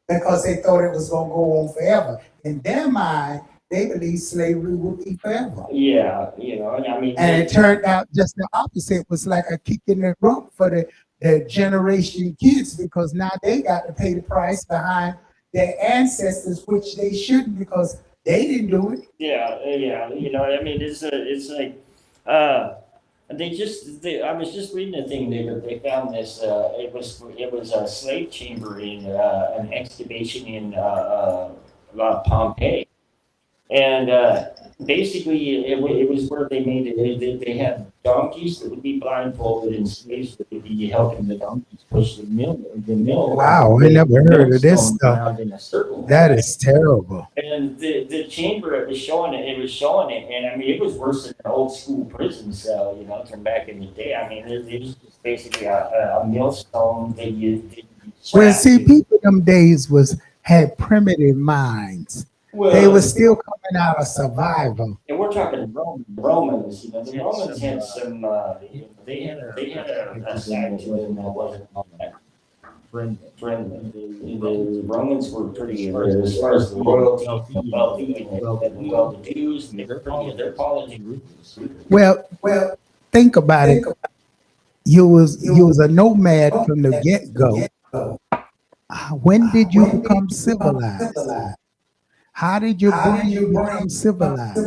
because they thought it was going to go on forever. In their mind, they believed slavery would be forever. Yeah, I mean, And it turned out just the opposite. It was like a kick in the rump for the generation kids, because now they got to pay the price behind their ancestors, which they shouldn't, because they didn't do it. Yeah. I mean, it's like, I was just reading a thing there. They found this. It was a slave chamber in an excavation in Pompeii, and basically it was where they made it. They had donkeys that would be blindfolded and slaves that would be helping the donkeys push the mill. Wow, I never heard of this stuff. In a circle. That is terrible. And the chamber, it was showing it, and I mean, it was worse than an old school prison cell, from back in the day. I mean, it was just basically a millstone that you. Well, see, people them days had primitive minds. They were still coming out of survival. And we're talking Romans. The Romans had some. They had a side to them that wasn't friendly. The Romans were pretty, as far as the royalty, wealthy, and the Jews, their politics. Well, think about it. You was a nomad from the get-go. When did you become civilized? How did your brain become civilized?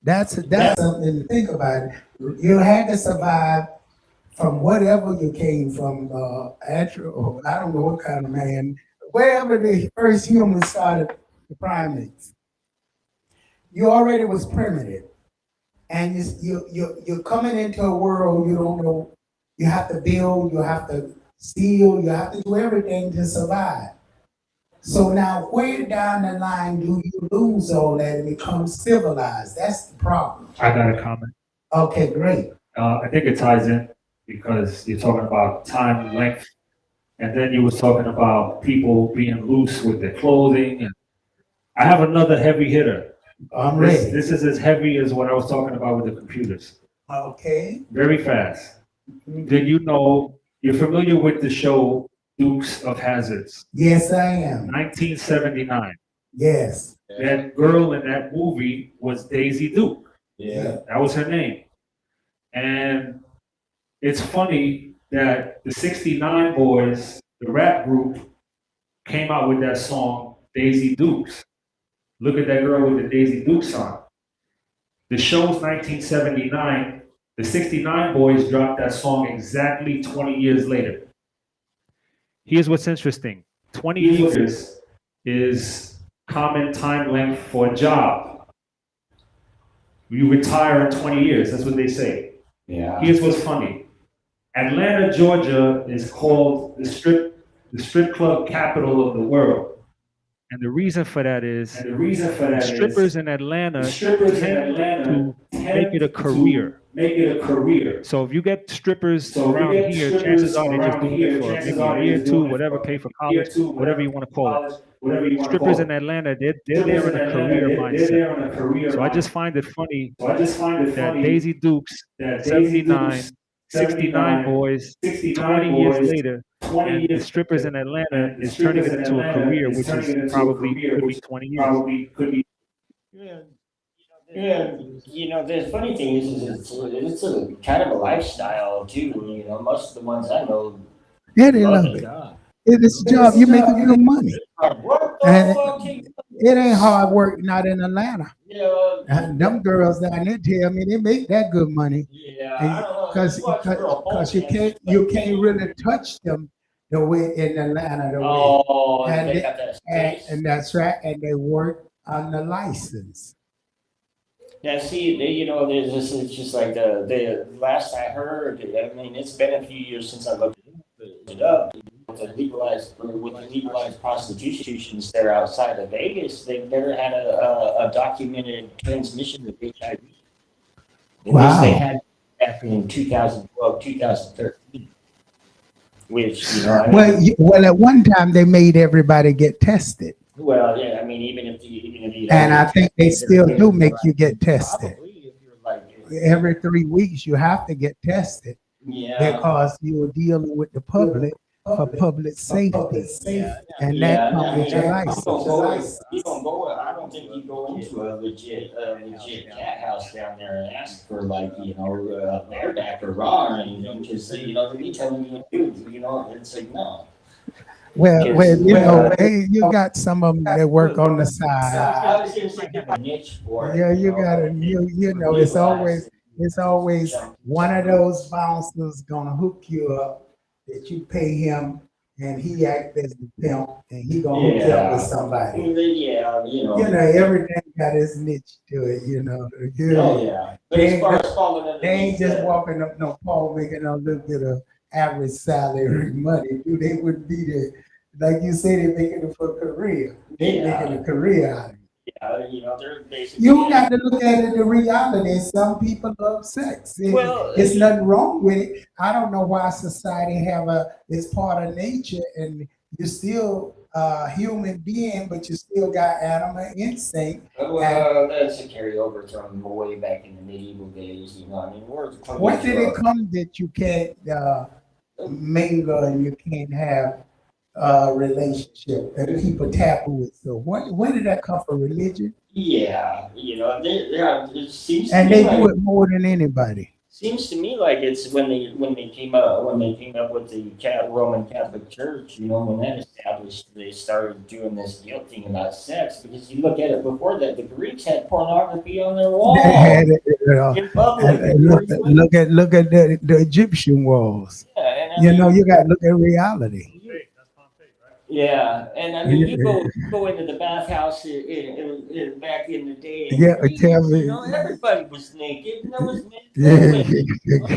That's something to think about. You had to survive from whatever you came from, I don't know what kind of man, wherever the first humans started, the primates. You already was primitive, and you're coming into a world you don't know. You have to build, you have to steal, you have to do everything to survive. So now, where down the line do you lose all that and become civilized? That's the problem. I got a comment. Okay, great. I think it ties in because you're talking about time length, and then you was talking about people being loose with their clothing. And I have another heavy hitter. I'm ready. This is as heavy as what I was talking about with the computers. Okay. Very fast. Did you know, you're familiar with the show Dukes of Hazzards? Yes, I am. 1979. Yes. That girl in that movie was Daisy Duke. Yeah. That was her name. And it's funny that the 69 Boys, the rap group, came out with that song, Daisy Dukes. Look at that girl with the Daisy Dukes on. The show's 1979. The 69 Boys dropped that song exactly 20 years later. Here's what's interesting. 20 years is common time length for a job. You retire in 20 years, that's what they say. Yeah. Here's what's funny. Atlanta, Georgia is called the strip club capital of the world. And the reason for that is strippers in Atlanta tend to make it a career. So if you get strippers around here, chances are they're just doing it for maybe a year or two, whatever, pay for college, whatever you want to call it. Strippers in Atlanta, they're there in a career mindset. So I just find it funny that Daisy Dukes, 79, 69 Boys, 20 years later, and the strippers in Atlanta is turning it into a career, which is probably could be 20 years. Yeah, the funny thing is it's a kind of a lifestyle too. Most of the ones I know. Yeah, they love it. It's a job. You're making good money. And it ain't hard work, not in Atlanta. And them girls down there tell me they make that good money. Yeah, because you can't really touch them the way in Atlanta, the way. Oh, And, they they- got that and, space. and that's right, and they work on the license. Now, see, this is just like the last I heard. I mean, it's been a few years since I looked it up. With the legalized prostitutions there outside of Vegas, they've never had a documented transmission of HIV. At least they had back in 2012, 2013. Which, I mean, Well, at one time they made everybody get tested. well, yeah, I mean, even if you And I think they still do make you get tested. Probably, if you're like, Every 3 weeks you have to get tested yeah, because you're dealing with the public for public safety. And that comes with your license. You don't go. I don't think you go into a legit cat house down there and ask for like bareback or raw or anything because they be telling you to do. It's like no. Well, hey, you got some of them that work on the side. I was gonna say a niche for it. Yeah, you got to, it's always one of those bouncers gonna hook you up that you pay him and he act as the pimp and he gonna hook you up with somebody. Yeah, Everything got his niche to it, Oh yeah. But as far as falling under They ain't just walking up no pole making a little bit of average salary money. They wouldn't be there. Like you say, they're making it for a career. They're making a career out of it. Yeah, they're basically. You got to look at it the reality. Some people love sex. It's nothing wrong with it. I don't know why society it's part of nature and you're still a human being, but you still got animal instinct. Well, that's a carryover from way back in the medieval days. I mean, What did it come that you can't mingle and you can't have a relationship and people taboo it? So where did that come from? Religion? Yeah, it seems. And they do it more than anybody. Seems to me like it's when they came up with the Roman Catholic Church. When that established, they started doing this guilt thing about sex because you look at it before that, the Greeks had pornography on their walls. They had it, in public. Look at the Egyptian walls. Yeah, and you got to look at reality. Yeah, and I mean, you go into the bathhouse in back in the day. Yeah, tell me. Everybody was naked. And there was men.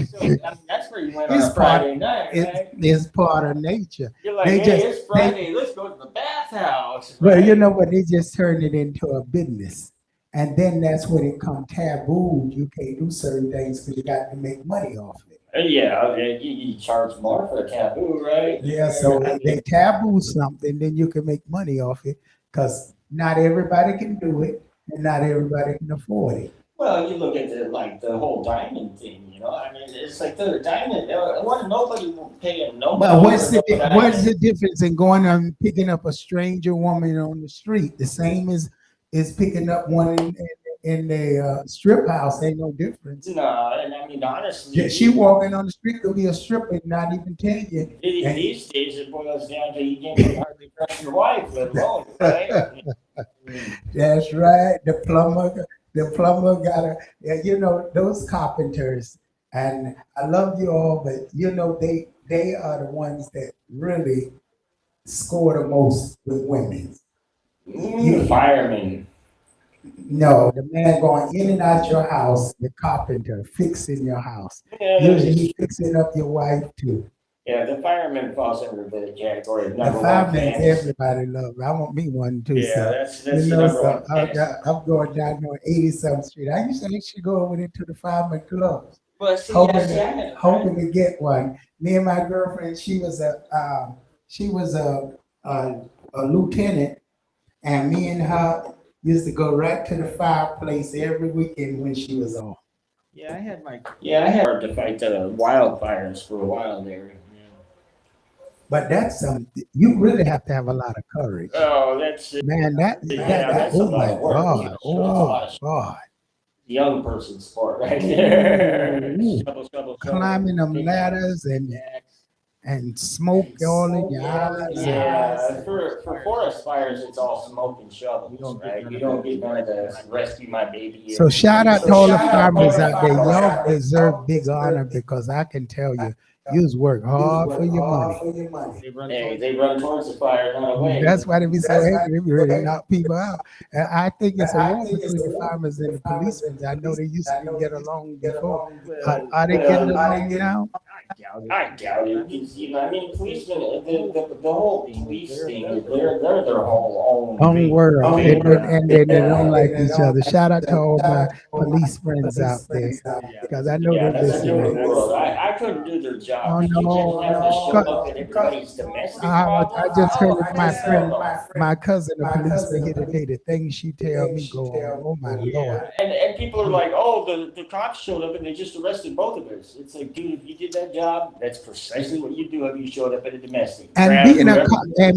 So, I mean, that's where you went on a Friday night, right? It's part of nature. You're like, it's Friday. Let's go to the bathhouse. Well, you know what? They just turned it into a business. And then that's when it comes taboo. You can't do certain things because you got to make money off it. Yeah, you charge more for a taboo, right? Yeah, so they taboo something, then you can make money off it because not everybody can do it and not everybody can afford it. Well, you look at the whole diamond thing, I mean, it's like the diamond. Nobody will pay him no. But what's the difference in going and picking up a stranger woman on the street? The same as picking up one in the strip house. Ain't no difference. No, and I mean honestly, she walking on the street could be a stripper and not even tell you. These days it boils down to you can't hardly trust your wife, let alone, right? That's right. The plumber got those carpenters, and I love you all, but they are the ones that really score the most with women. Firemen. No, the man going in and out your house, the carpenter fixing your house. Yeah, Usually he fixing up your wife too. Yeah, the fireman falls under the category of The number one firemen, fans. everybody love. I want me one too. Yeah, so, that's the number one fan. I'm going down on 87th Street. I used to actually go over there to the fireman clubs, Well, see, hoping to get one. Me and my girlfriend, she was a lieutenant, and me and her used to go right to the fireplace every weekend when she was on. I had to fight the wildfires for a while there. But that's something you really have to have a lot of courage. Oh, that's Man, that's oh a lot my of work. God. Oh God. Young person sport right there. Ooh. Shovel, Climbing them ladders and smoke all in your eyes. Yeah, for forest fires, it's all smoke and shovels, right? You don't get one of the rescue my baby. So shout out to all the farmers out there. Y'all deserve big honor because I can tell you, You was work hard for your money. They run towards the fire, not away. That's why they be so angry. They be ready to knock people out. And I think it's a war between the farmers and the policemen. I know they used to get along before. Are they getting along now? I doubt it. Because, I mean, policemen, the whole police thing, they're their whole Own world, and they don't like each other. Shout out to all my police friends out there, because I know they're that's a different listening. world. I couldn't do their job. Oh, You just no, have to show up at everybody's domestic I just heard my friend, my cousin, the policeman here today. The things she tell me go on. Oh my Lord! And people are like, oh, the cops showed up and they just arrested both of us. It's like, dude, if you did that job, that's precisely what you do if you showed up at a domestic. And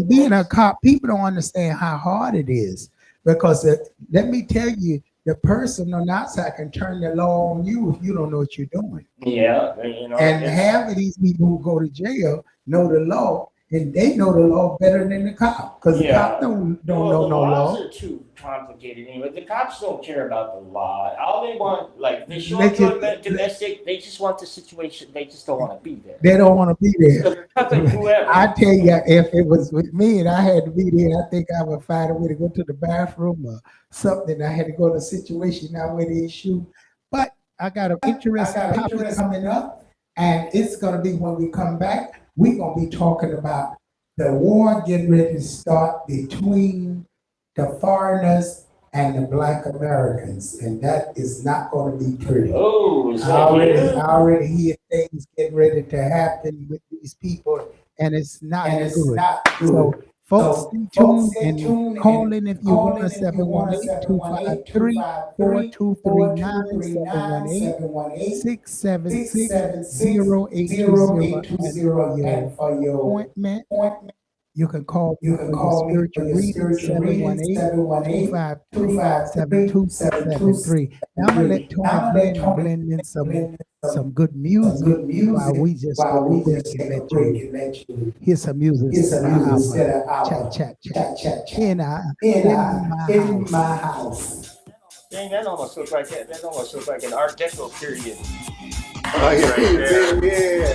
being a cop, people don't understand how hard it is, because let me tell you, the person on the outside can turn the law on you if you don't know what you're doing. Yeah, And half of these people who go to jail know the law, and they know the law better than the cop, because the cop don't know no law. Laws are too complicated anyway. The cops don't care about the law. All they want, like, they show up to a domestic, they just want the situation. They just don't want to be there. They don't want to be there. So whoever. I tell you, if it was with me and I had to be there, I think I would find a way to go to the bathroom or something. I had to go to a situation now where they shoot. But I got an interesting topic coming up, and it's going to be when we come back. We're going to be talking about the war getting ready to start between the foreigners and the Black Americans, and that is not going to be pretty. Oh, I already hear things getting ready to happen with these people, and it's not good. So, folks, stay tuned and call in if you want us, 718-253-4239, and for your appointment, you can call spiritual reading 718-253-7273. Now I'm gonna let Tony blend in some good music while we just go to break and let you hear some music instead of chat in my house. Dang, that almost looks like that almost looks like an Art Deco period. Oh, yeah,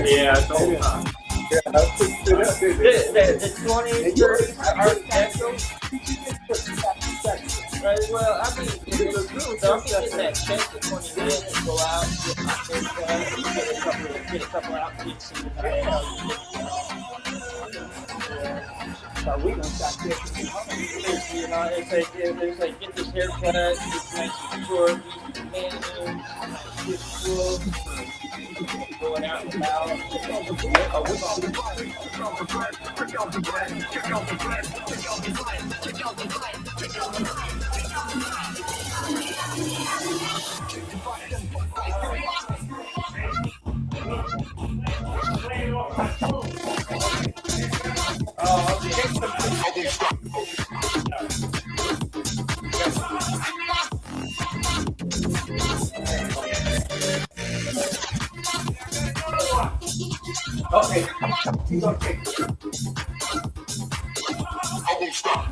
Yeah, it's old time. The 20s, 30s, Art Deco. Well, I mean, if it was good, so I'm getting that check for 20 minutes and go out and get my first get a couple outfits and So we gonna stop this. It's like get this haircut, get nice and short, going out and about. Okay. I won't stop.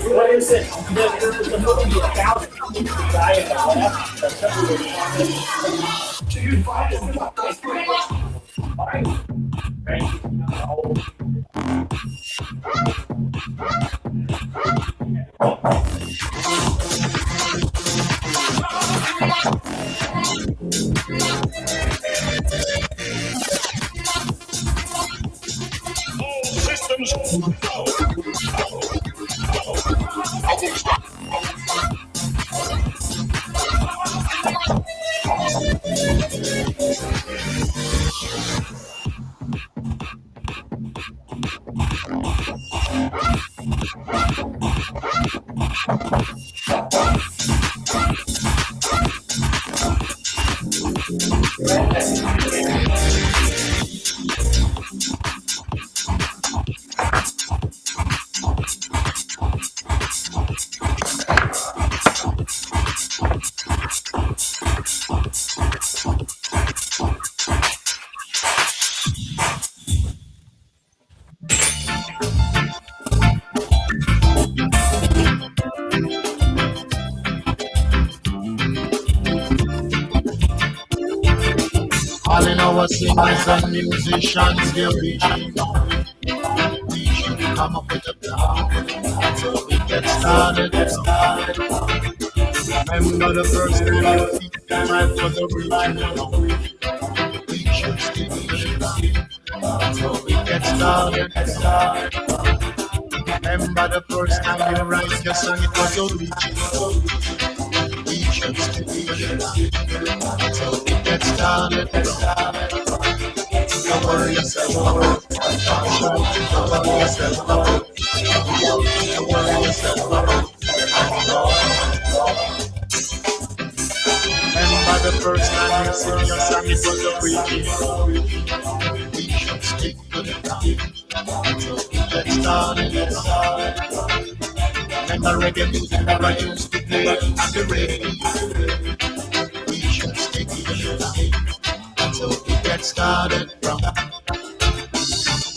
What is it? There's supposed to be 1,000 people dying of that. Systems go. I won't stop. All in our singers and musicians, they're reaching out. We should come up with a plan so we get started. Remember the first time your feet right for the region. We should stick to it so we get started. Remember the first time you write your song, it was original. We should stick to it so we get started. Don't worry yourself about it. Don't worry yourself about it. Don't worry yourself about it. Remember the first time you sing your song, it was original. We should stick to the plan so we get started. Remember reggae music that I used to play on the radio. We should stick to the plan so we get started.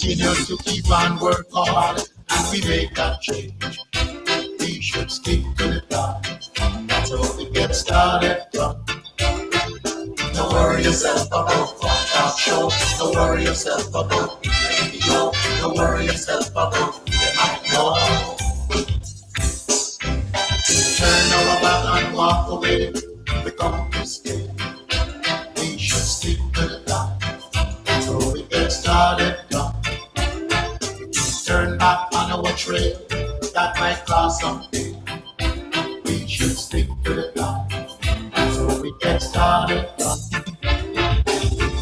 Continue to keep on work hard and we make that change. We should stick to the plan so we get started. Don't worry yourself about talk show. Don't worry yourself about radio. Don't worry yourself about the microphone. Turn our back and walk away. We come to stay. We should stick to the plan so we get started. Turn back on our trail. That might cost something. We should stick to the plan so we get started.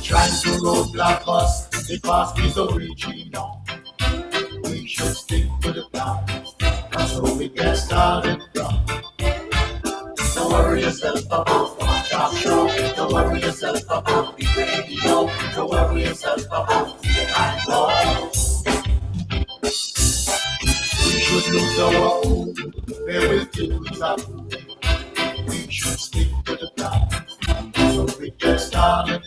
Trying to roadblock us because we so original. We should stick to the plan so we get started. Don't worry yourself about the talk show. Don't worry yourself about the radio. Don't worry yourself about the microphone. We should lose our cool. They will kill us up. We should stick to the plan so we get started.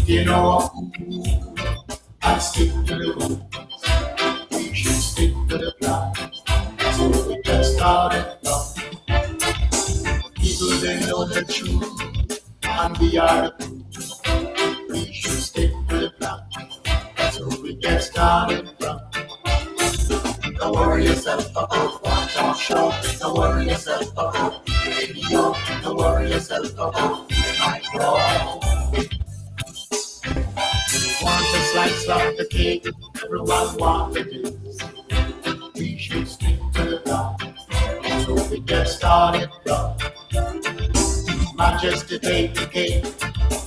You know, and stick to the rules. We should stick to the plan so we get started. People they know the truth, and we are the proof. We should stick to the plan so we get started. Don't worry yourself about one talk show. Don't worry yourself about the radio. Don't worry yourself about the microphone. Want a slice of the cake? Everyone wants it. We should stick to the plan so we get started. Majesty take the cake,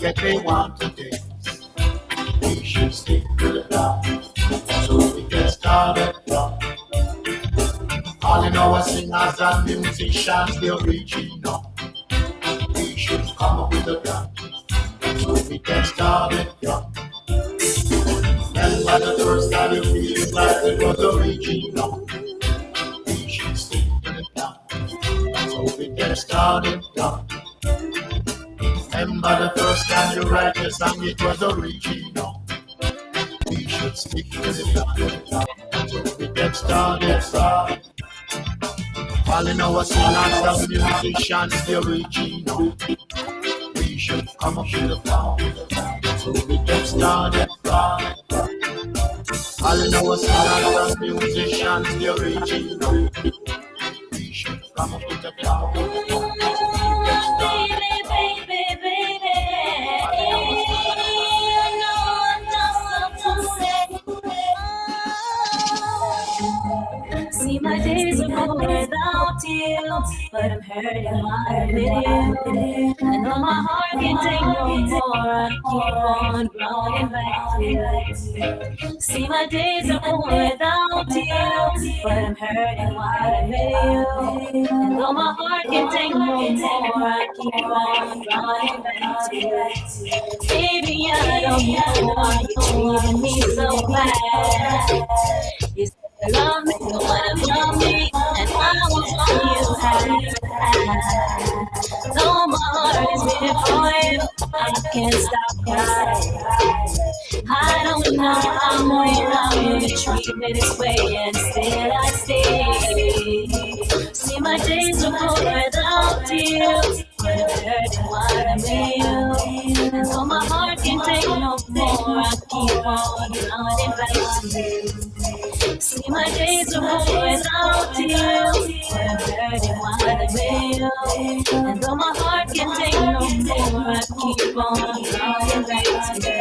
yet they want to dance. We should stick to the plan so we get started. All in our singers and musicians, they're reaching up. We should come up with a plan so we get started. Remember the first time you feel like it was original. We should stick to the plan so we get started. Remember the first time you write a song, it was original. We should stick to the plan so we get started. All in our singers and musicians, the original. We should come up with a plan so we get started. All in our singers and musicians, the original. We should come up with a plan so we get started. See, my days are full without you, but I'm hurting while I'm with you. And though my heart can take no more, I keep on running back to you. See, my days are going without you, but I'm hurting while I'm with you. And though my heart can take no more, I keep on running back to you. Baby, I don't know why you're treating me so bad. You said you love me, you wanna love me, and I will show you how. Though my heart is beating for you, I can't stop crying. I don't know how you treat me this way, and still I stay. See, my days are full without you, but I'm hurting while I'm with you. And though my heart can take no more, I keep on running back to you. See, my days are full without you, but I'm hurting while I'm with you. And though my heart can take no more, I keep on running back to you.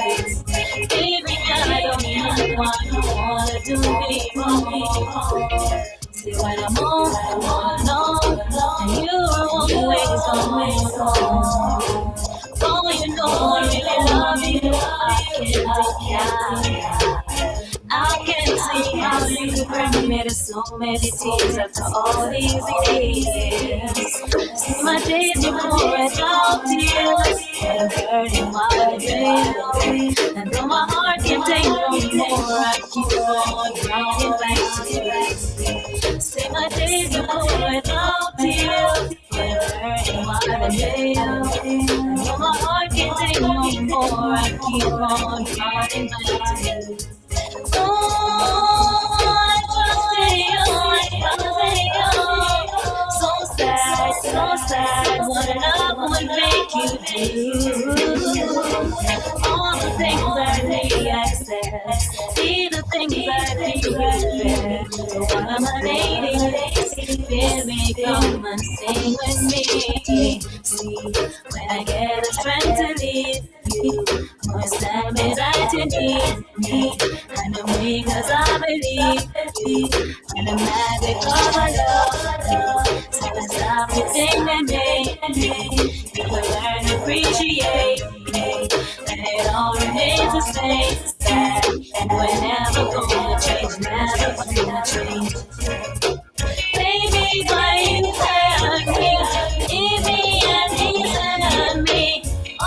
Baby, I don't know why you wanna do me wrong. See, when I'm on, I wanna know, and you are always on. Oh, you know I really love you, I can't see how you could bring me to so many tears after all these years. See, my days are full without you, but I'm hurting while I'm with. And though my heart can take no more, I keep on running back to you. See, my days are full without you, but I'm hurting while I'm with. And though my heart can take no more, I keep on running back to you. Oh, I trusted you. So sad. What love would make you do. All the things I really accept, see the things I really regret. So why am I lady? Baby, come and sing with me. See, when I get the strength to leave you, must admit that you need me. And I'm weak cause I believe you, and I'm mad because I love you. So I stop everything that made me. You will learn to appreciate me, and it all remains the same. That we're never gonna change, never gonna change. Baby, why you hurt me? Leave me and desert me. I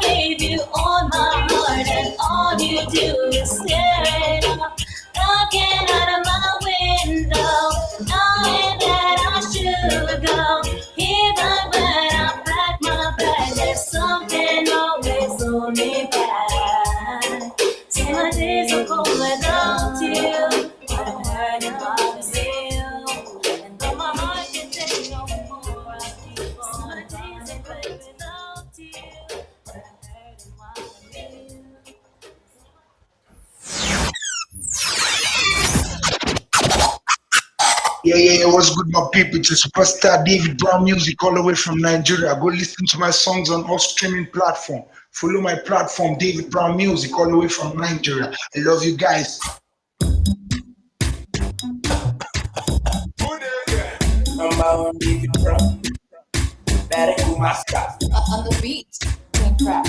gave you all my heart, and all you do is stare it up. Looking out of my window, knowing that I should go. Even when I pack my bag, there's something always holding me back. See, my days are cold without you, but I'm hurting while I'm still. And though my heart can take no more, I keep on. My days are cold without you, but I'm hurting while I'm still. Yeah, what's good, my people? It's a superstar David Brown music all the way from Nigeria. Go listen to my songs on all streaming platform. Follow my platform, David Brown Music, all the way from Nigeria. I love you guys. Number one, David Brown. Better do my stuff. On the beat, King Crap.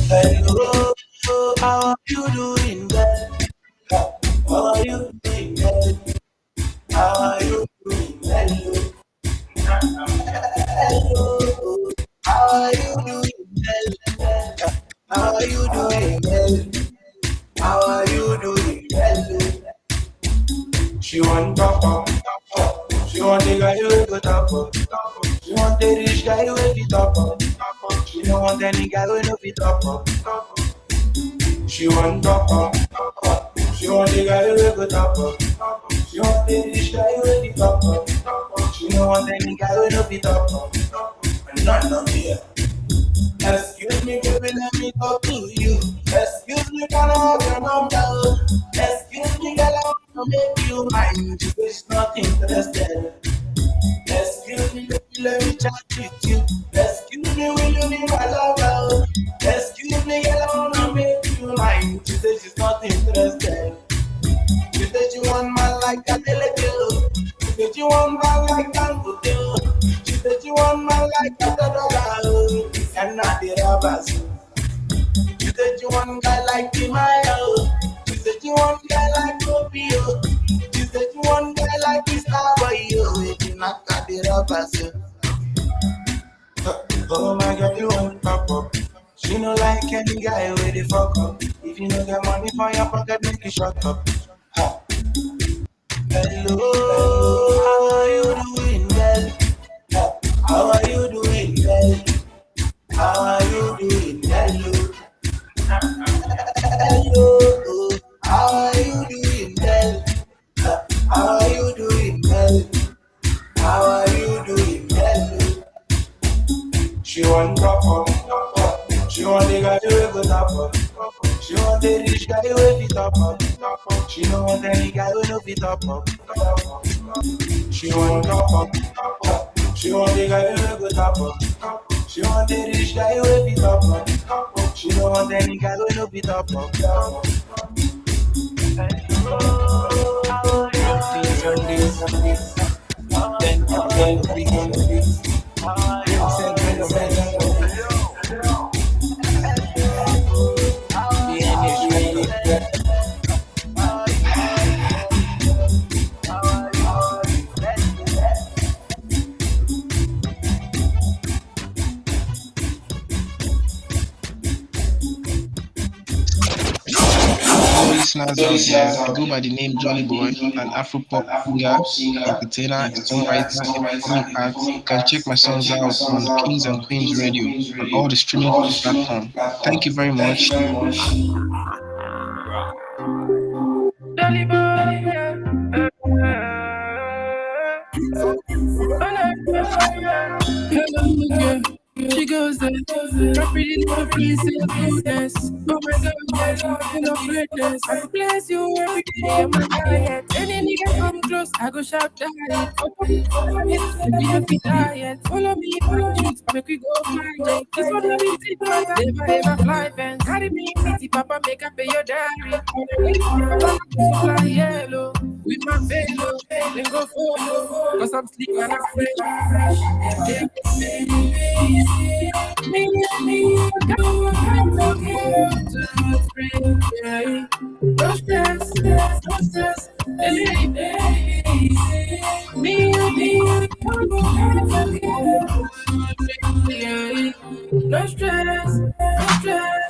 Hello, how are you doing, girl? How are you doing, girl? How are you doing, hello? Hello, how are you doing, girl? How are you doing, girl? How are you doing, hello? She want top up. She want the guy who go top up. She want the rich guy who be top up. She don't want any guy who no be top up. She want top up. She want the guy who go top up. She want the rich guy who be top up. She don't want any guy who no be top up. And none of here. Excuse me, baby, let me talk to you. Excuse me, can I have your number? Excuse me, girl, I want to make you mine. It's not interested. Excuse me, baby, let me chat with you. Excuse Excuse me, will you be my lover? Excuse me, girl, I wanna make you mine. She said she's not interested. She said she want man like a delegate. She said she want man like Dangote. She said she want man like a Dodoga. And not the robbers. She said she want guy like Timayo. She said she want guy like Opio. She said she want guy like this boy. If you not got the robbers. Oh my God, you want pop up. She no like any guy with the fuck up. If you no get money for your pocket, make you shut up. Ha. Hello, how are you doing, girl? How are you doing, girl? How are you doing, hello? Hello, how are you doing, girl? How are you doing, girl? How are you doing, hello? She want drop up. She want the guy who go top up. She want the rich guy who fit up. She don't want any guy who no fit up. She want drop up. She want the guy who go top up. She want the rich guy who fit up. She don't want any guy who no fit up. Things on this. Then we can do this. Listeners out there, I go by the name Johnny Boy, an Afro-pop singer, entertainer, songwriter, performing artist. You can check my songs out on Kings and Queens Radio on all the streaming platforms. Thank you very much. She goes there, my pretty little princess, goodness. Oh my God, my love, you of greatness. I bless you every day, I'm my diet. Any nigga come close, I go shout diet. You have to diet. Follow me, make we go find it. This one of these things, never ever fly fence. Carry me, pretty papa, make up pay your diary. Fly yellow, with my fellow, then go follow. Cause I'm sleeping and I'm fresh. No stress, no stress. No stress, no stress.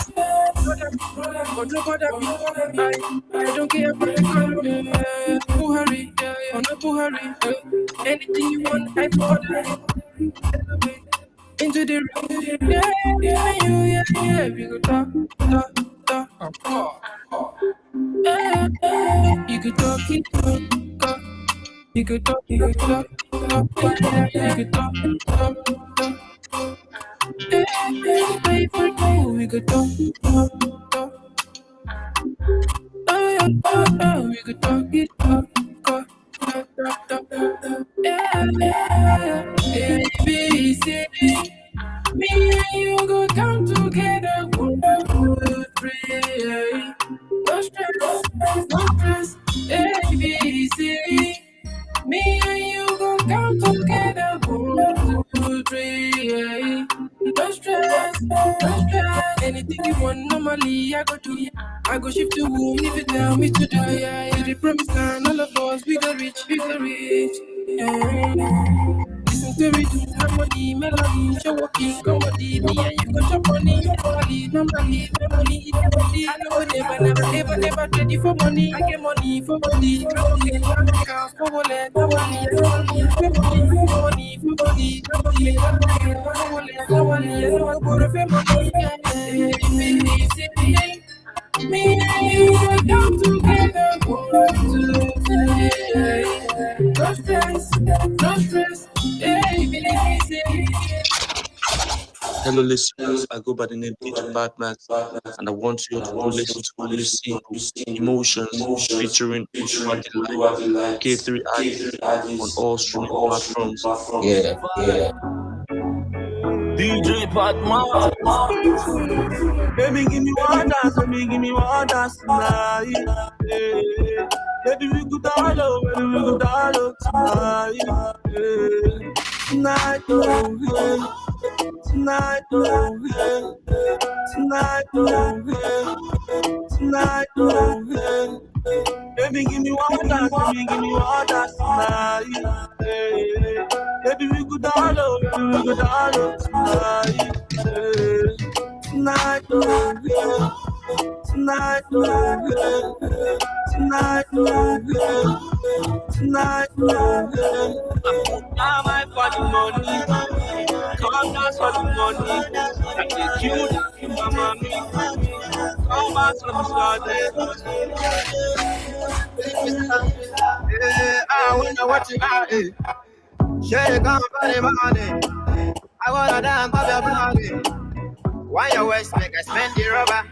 I don't care about the color. Who hurry, oh no, who hurry. Anything you want, I order. Into the room, yeah. We go talk. You could talk it, talk. You could talk, you could talk. Wait for you, we could talk. We could talk it, talk. ABC. Me and you go down together. 1, 2, 3. No stress. ABC. Me and you go down together. 1, 2, 3. No stress. Anything you want, normally I go do. I go shift to womb if you tell me to do. Yeah, the promise land, all of us, we go reach. Yeah. Listen to rhythm, harmony, melody, show walking, comedy. Me and you go chop money, normally. I know never ready for money. I get money for money. I don't get cash for wallet, for money. I don't borrow for money. Me and you go down together. 1, 2, 3. No stress. Hello, listeners. I go by the name DJ Batman, and I want you to listen to this single, Emotions, featuring K3 ID on all streaming platforms. Yeah. DJ Batman. Baby, give me one dance, baby, give me one dance tonight. Yeah. Baby, we could dialogue, baby, we could dialogue tonight. Yeah. Tonight, oh, yeah. Tonight, oh, yeah. Tonight, oh, yeah. Tonight, oh, yeah. Baby, give me one dance, baby, give me one dance tonight. Yeah. Baby, we could dialogue, baby, we could dialogue tonight. Yeah. Tonight, oh, yeah. Tonight, oh, yeah. Tonight, oh, yeah. Tonight, oh, yeah. I put my mind for the money. Come dance for the money. I take you down to my mommy. Come back to the garden. Yeah, I wanna watch you out. Shake on body money. I wanna dance for your body. Why your waist make I spend the rubber?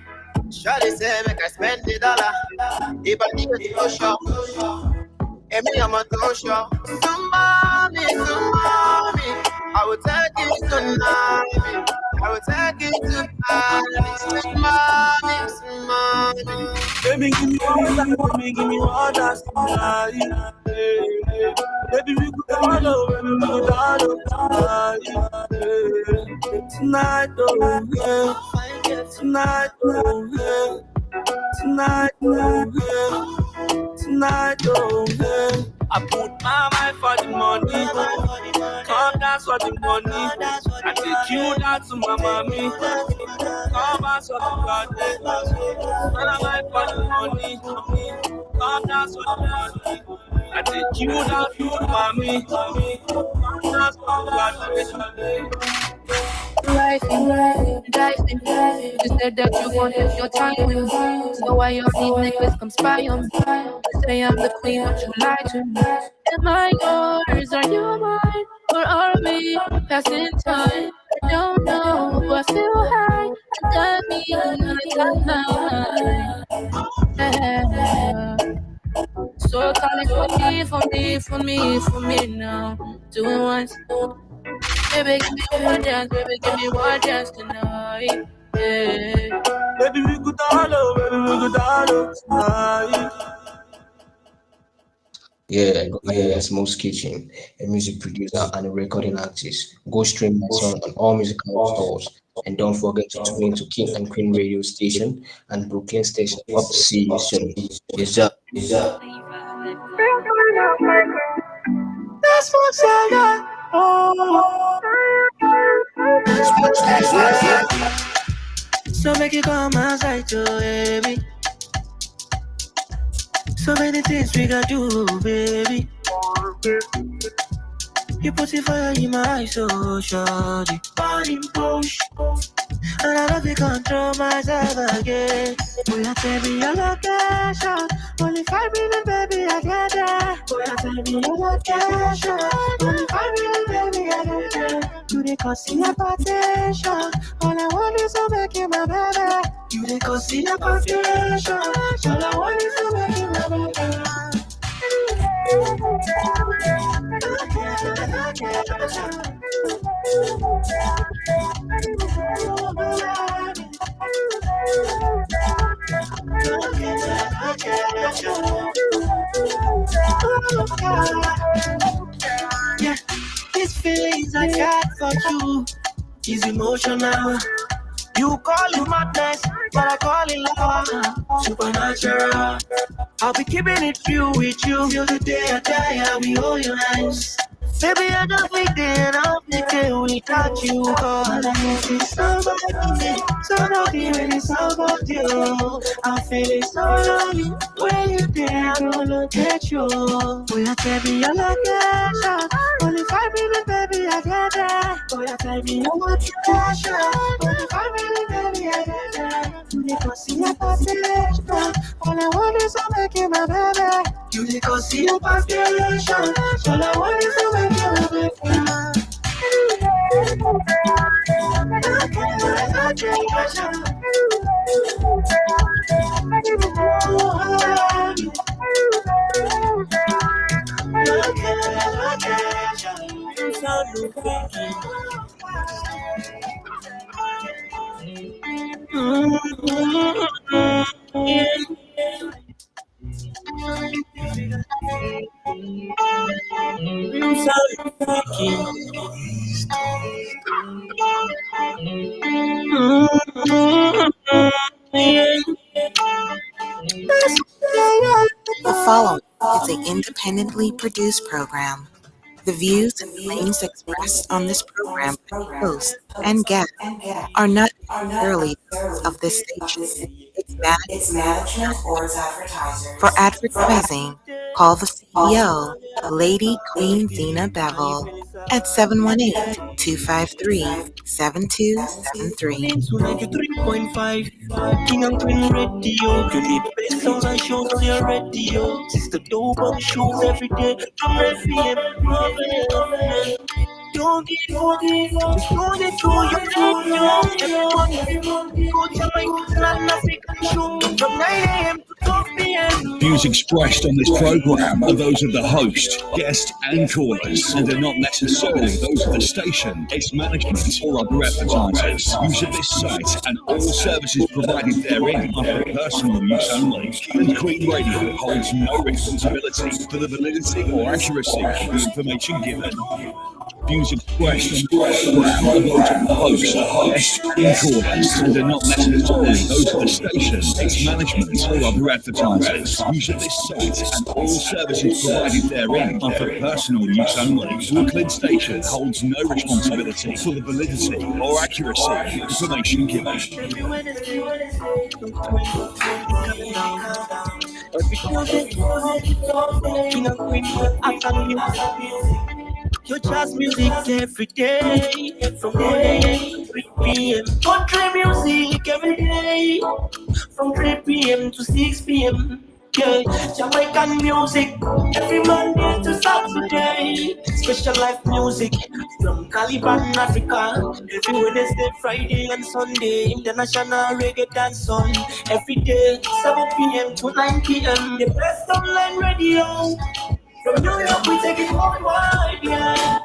Shawty say make I spend the dollar. If I need to go shop, and me I'm a go shop. Somebody, I will take it tonight. I will take it tonight. Somebody. Baby, give me one dance, baby, give me one dance tonight. Yeah. Baby, we could dialogue, baby, we could dialogue tonight. Yeah. Tonight, oh, yeah. Tonight, oh, yeah. Tonight, oh, yeah. Tonight, oh, yeah. I put my mind for the money. Come dance for the money. I take you down to my mommy. Come dance for the money. My mind for the money. Come dance for the money. I take you down to my mommy. Come dance for the money. Life in life, you said that you wanted your time with me. So why all these niggas come spy on me? You say I'm the queen, but you lie to me. Am I yours? Are you mine? Or are we passing time? I don't know. I feel high, and that means I got high. So call it for me now. Doing once. Baby, give me one dance, baby, give me one dance tonight. Yeah. Baby, we could dialogue, baby, we could dialogue tonight. Yeah, Smoke's Kitchen, a music producer and a recording artist. Go stream my song on all musical stores. And don't forget to tune into King and Queen radio station and Brooklyn station. Up to see you soon. Yes, sir. That's what's I So make it come outside, baby. So many things we gotta do, baby. You put it fire in my eyes, so shawty. Burning push. And I love you control myself again. Boy, I tell me your location. Only 5 minutes, baby, I get there. Boy, I tell me your location. Only 5 minutes, baby, I get there. You dey cause see a potential. All I want is to make you my baby. You dey cause see a potential. All I want is to make you my baby. Yeah, these feelings I got for you is emotional. You call it madness, but I call it love. Supernatural. I'll be keeping it real with you till the day I die. I'll be all your hands. Baby, I don't think that I'll be there without you. Cause I feel somebody really somebody. I'm feeling so lonely. When you there, I'm gonna look at you. Boy, I tell me your location. Only 5 minutes, baby, I get there. Boy, I tell me your location. Only 5 minutes, baby, I get there. You need to see a potential. All I want is to make you my baby. You need to see a potential. All I want is to make you my baby. The following is an independently produced program. The views and claims expressed on this program by the host and guests are not necessarily those of this station, its management, or its advertisers. For advertising, call the CEO, Lady Queen Zina Bevel, at 718-253-7273. 93.5 King and Queen Radio. You need the best songs and shows on your radio. It's the DOBONG show every day from 9 p.m. Don't give up, just know that everyone go Jamaican and African show from 9 a.m. to 12 p.m. Views expressed on this program are those of the host, guest, and callers, and are not necessarily those of the station, its management, or other advertisers. Use of this site and all services provided therein are for personal use only. And Queen Radio holds no responsibility for the validity or accuracy of the information given. Views expressed on the program are those of the host, guest, and callers, and are not necessarily those of the station, its management, or other advertisers. Use of this site and all services provided therein are for personal use only. Brooklyn Station holds no responsibility for the validity or accuracy of the information given. King and Queen your jazz music every day, from 1 a.m. to 3 p.m. Country music every day, from 3 p.m. to 6 p.m. Yeah, Jamaican music every Monday to Saturday. Special life music from Caliban, Africa. Every Wednesday, Friday, and Sunday. International reggae dance song every day, 7 p.m. to 9 p.m. The best online radio. From New York, we take it worldwide, yeah.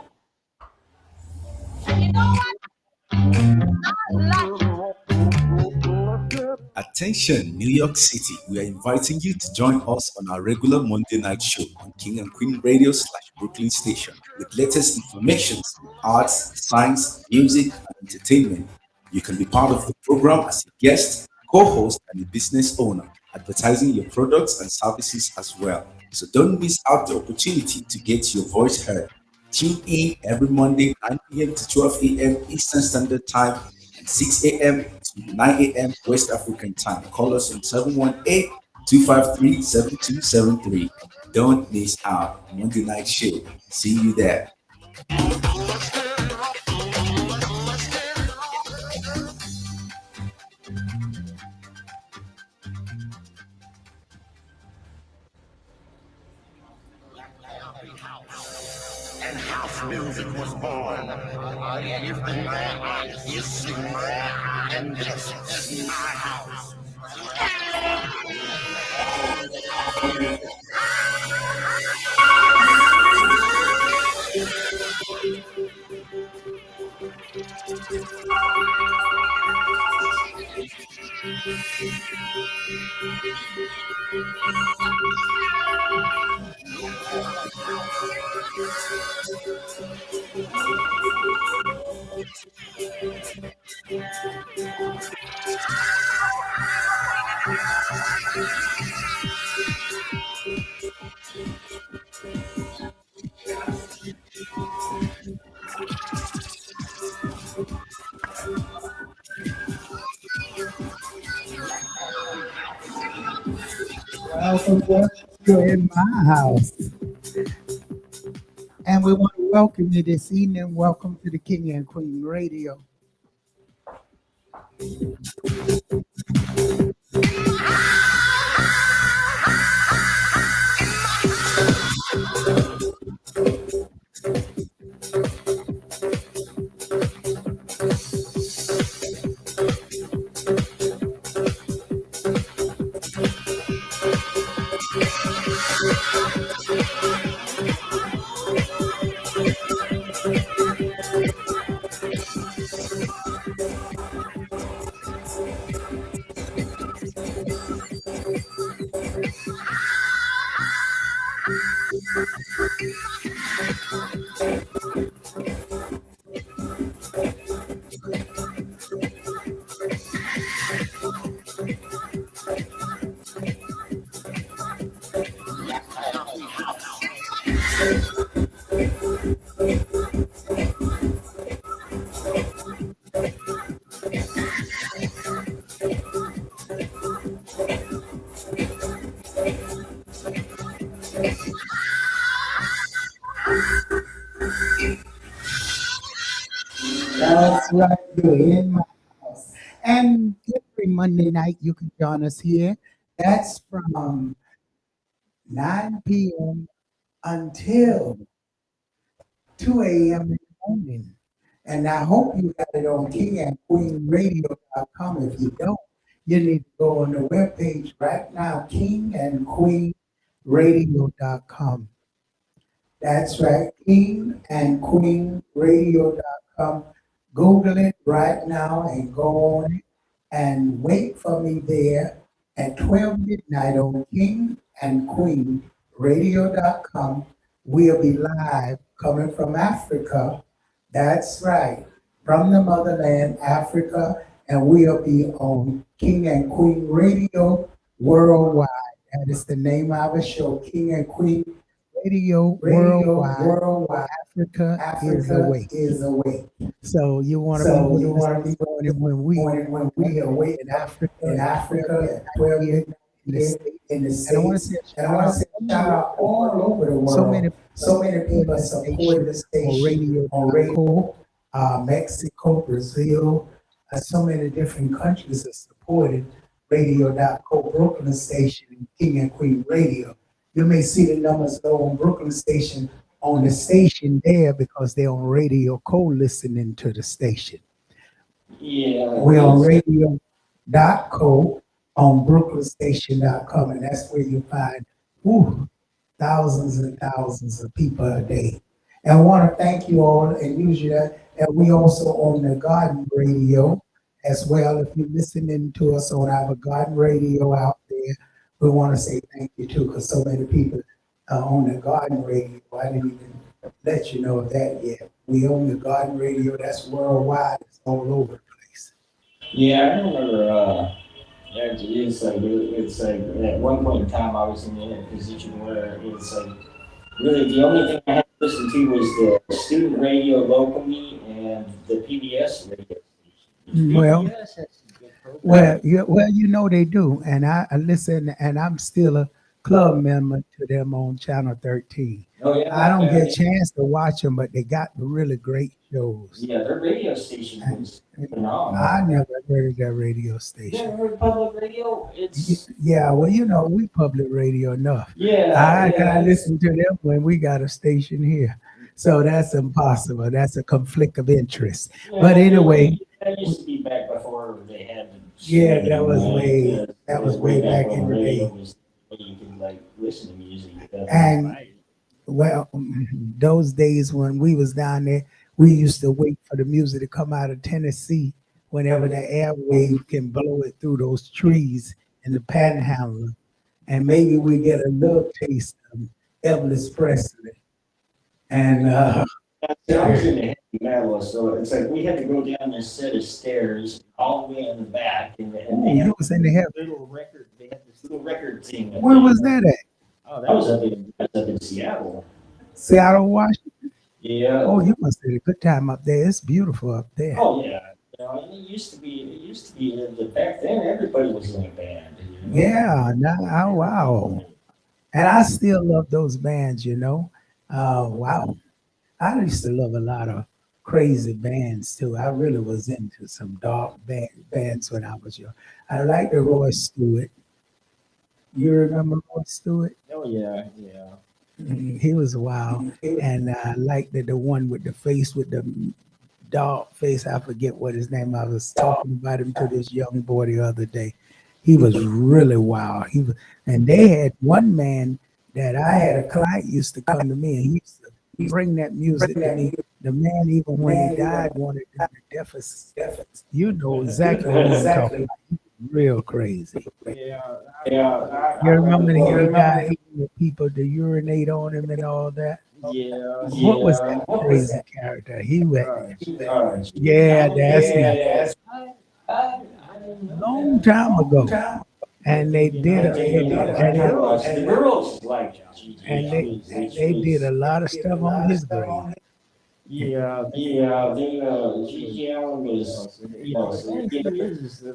Attention, New York City. We are inviting you to join us on our regular Monday night show on King and Queen Radio / Brooklyn Station with latest information, arts, science, music, and entertainment. You can be part of the program as a guest, co-host, and a business owner, advertising your products and services as well. So don't miss out the opportunity to get your voice heard. Tune in every Monday, 9 p.m. to 12 a.m. Eastern Standard Time and 6 a.m. to 9 a.m. West African Time. Call us on 718-253-7273. Don't miss out. Monday Night Show. See you there. And house music was born. I live in my house, you see and this is my house. Welcome, you're in my house. And we want to welcome you this evening. Welcome to the King and Queen Radio. That's right. You're in my house. And every Monday night you can join us here. That's from 9 p.m. until 2 a.m. in the morning. And I hope you got it on kingandqueenradio.com. If you don't, you need to go on the webpage right now, kingandqueenradio.com. That's right, kingandqueenradio.com. Google it right now and go on it and wait for me there at 12 midnight on kingandqueenradio.com. We'll be live coming from Africa. That's right, from the motherland, Africa, and we'll be on King and Queen Radio Worldwide. That is the name of our show, King and Queen Radio Worldwide. Africa is awake. So you want to be when we are awake in Africa at 12 years in the States. And I want to say shout out all over the world. So many people support the station on radio. Mexico, Brazil, so many different countries have supported Radio.co, Brooklyn Station, and King and Queen Radio. You may see the numbers low on Brooklyn Station on the station there because they're on Radio Co listening to the station. Yeah. We're on Radio.co on BrooklynStation.com, and that's where you find thousands and thousands of people a day. And I want to thank you all and usually and we also own the Garden Radio as well. If you're listening to us on our Garden Radio out there, we want to say thank you too, because so many people own the Garden Radio. I didn't even let you know of that yet. We own the Garden Radio. That's worldwide. It's all over the place. Yeah, I remember. Actually, it's like at one point in time I was in a position where it's like really the only thing I had to listen to was the student radio locally and the PBS radio. Well, you know they do, and I listen, and I'm still a club member to them on Channel 13. Oh, yeah, I don't get a chance to watch them, but they got really great shows. Yeah, their radio station was phenomenal. I never heard of that radio station. You ever heard public radio? It's Yeah, well, we public radio enough. Yeah, I listen to them when we got a station here. So that's impossible. That's a conflict of interest. But anyway, that used to be back before they had. that was way back in the day. When you can like listen to music. And well, those days when we was down there, we used to wait for the music to come out of Tennessee whenever the airwave can blow it through those trees in the panhandle. And maybe we get a little taste of Elvis Presley. And I was in the heavy metal, so it's like we had to go down this set of stairs all the way in the back, and they had was in the heavy. little record. They had this little record thing. Where was that at? Oh, that was up in Seattle. Seattle, Washington. Yeah. Oh, you must have had a good time up there. It's beautiful up there. Oh yeah. And it used to be back then everybody was in a band. Yeah. Wow. And I still love those bands. Wow. I used to love a lot of crazy bands too. I really was into some dark bands when I was young. I liked the Roy Stewart. You remember Roy Stewart? Oh yeah. He was wild, and I liked the one with the face with the dog face. I forget what his name. I was talking about him to this young boy the other day. He was really wild. And they had one man that I had a client used to come to me, and he used to bring that music to me. The man, even when he died, wanted to be deficit. You know exactly what I'm talking about. He was real crazy. Yeah. You remember the guy with people to urinate on him and all that? Yeah. What was that crazy character? He went. Yeah, that's him. Long time ago. And they did the girls like they did a lot of stuff on his grave. Gigi Allen was,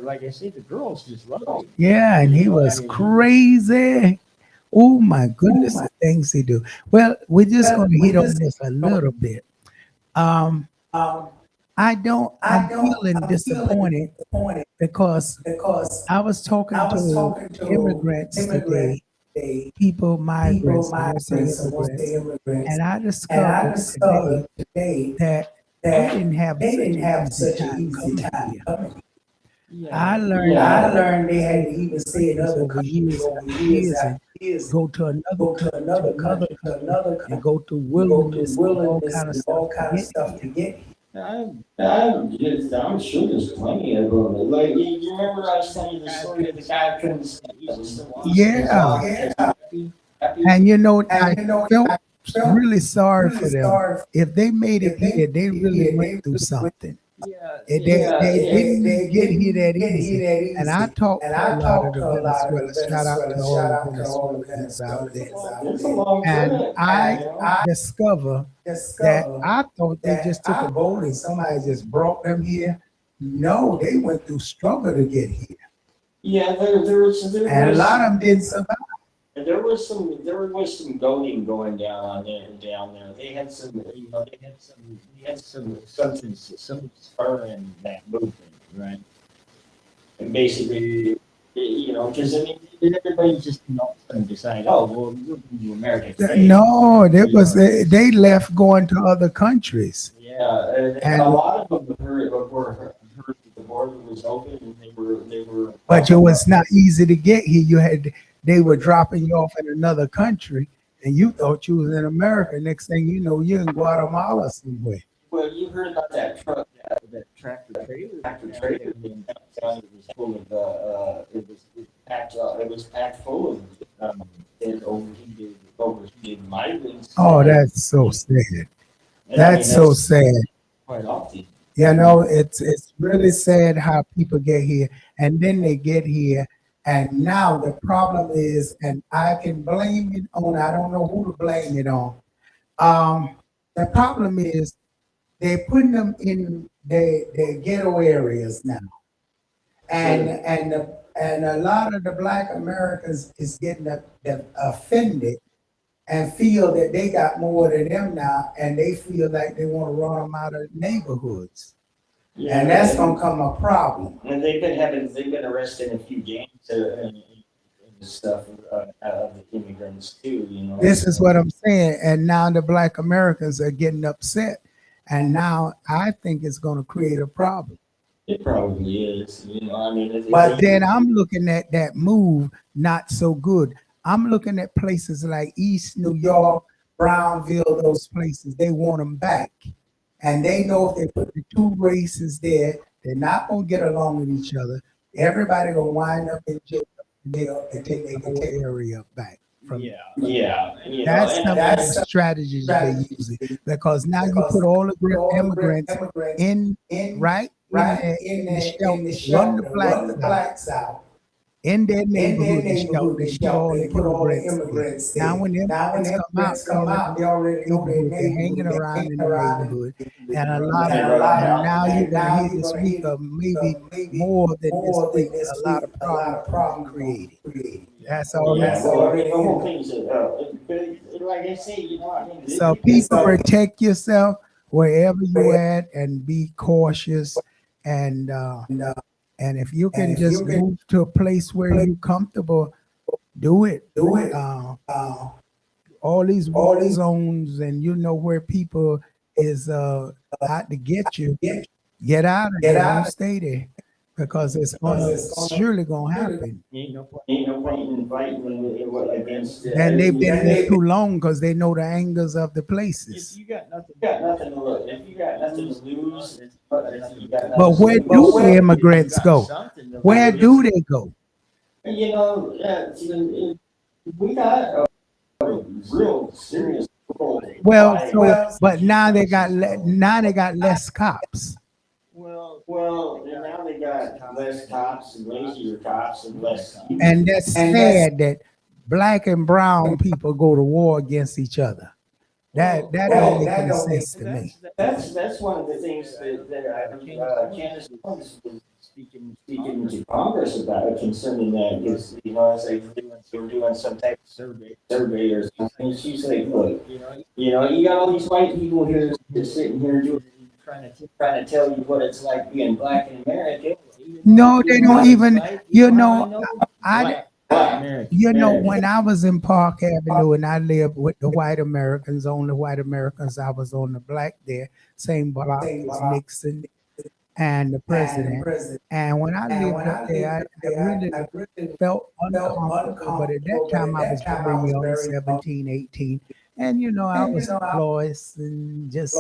like I said, the girls just love it. Yeah, and he was crazy. Oh my goodness, the things he do. Well, we're just going to hit on this a little bit. I I'm feeling disappointed because I was talking to immigrants today, people, migrants, I won't say immigrants, and I discovered today that they didn't have such an easy time coming here. I learned they had to even stay over years after years and go to another country, and go through wilderness and all kind of stuff to get here. I'm sure there's plenty of them. Like, you remember I was telling you the story of the guy who couldn't speak? Yeah. And you know, I felt really sorry for them. If they made it here, they really went through something. They didn't get here that easy. And I talked to a lot of the Venezuelans. Shout out to all the Venezuelans out there. And I discovered that I thought they just took a boat and somebody just brought them here. No, they went through struggle to get here. Yeah, there was And a lot of them didn't survive. There was some goading going down there. They had some some spur in that movement, right? And basically, because I mean, everybody just decide, oh, well, we're going to America. No, they left going to other countries. Yeah, and a lot of them heard that the border was open, and they were. But it was not easy to get here. They were dropping you off in another country, and you thought you was in America. Next thing you know, you're in Guatemala somewhere. Well, you heard about that truck, that tractor trailer. In downtown, it was full of it was packed full of overheated migrants. Oh, that's so sad. That's so sad. Quite often. You know, it's really sad how people get here, and then they get here. And now the problem is, and I can blame it on, I don't know who to blame it on. The problem is they're putting them in the ghetto areas now. And a lot of the Black Americans is getting offended and feel that they got more than them now, and they feel like they want to run them out of neighborhoods. Yeah, and that's gonna come a problem. And they've been arresting a few gangs and stuff of the immigrants too. This is what I'm saying, and now the Black Americans are getting upset, and now I think it's gonna create a problem. It probably is. I mean, but then I'm looking at that move not so good. I'm looking at places like East New York, Brownville, those places. They want them back. And they know if they put the two races there, they're not going to get along with each other. Everybody going to wind up in jail. They take the whole area back. That's some of the strategies they're using. Because now you put all the immigrants in the shelter, run the blacks out. In their neighborhood, they put immigrants. Now when immigrants come out, they already know they're hanging around in the neighborhood, and a lot of now you're gonna hear this week of maybe more than this week, a lot of problems created. That's all. Like I say, so people protect yourself wherever you at and be cautious and if you can just move to a place where you're comfortable, do it. All these war zones and you know where people is out to get you, get out of there, don't stay there. Because it's surely gonna happen. Ain't no point in fighting against. And they've been there too long because they know the angers of the places. If you got nothing to lose, but where do the immigrants go? Where do they go? We got a real serious. But now they got less cops. Well, and now they got less cops and lazier cops and less. And that's sad that Black and brown people go to war against each other. That don't make any sense to me. That's one of the things that Candace was speaking to Congress about concerning that. Because as they were doing some type of survey or something. She's like, look, you got all these white people here just sitting here doing trying to tell you what it's like being black in America. No, they don't even. Black American. When I was in Park Avenue and I lived with the white Americans, only white Americans, I was on the black there, same block as Nixon and the president. And when I lived up there, I really felt uncomfortable. But at that time, I was very young, 17, 18. And, I was employed and just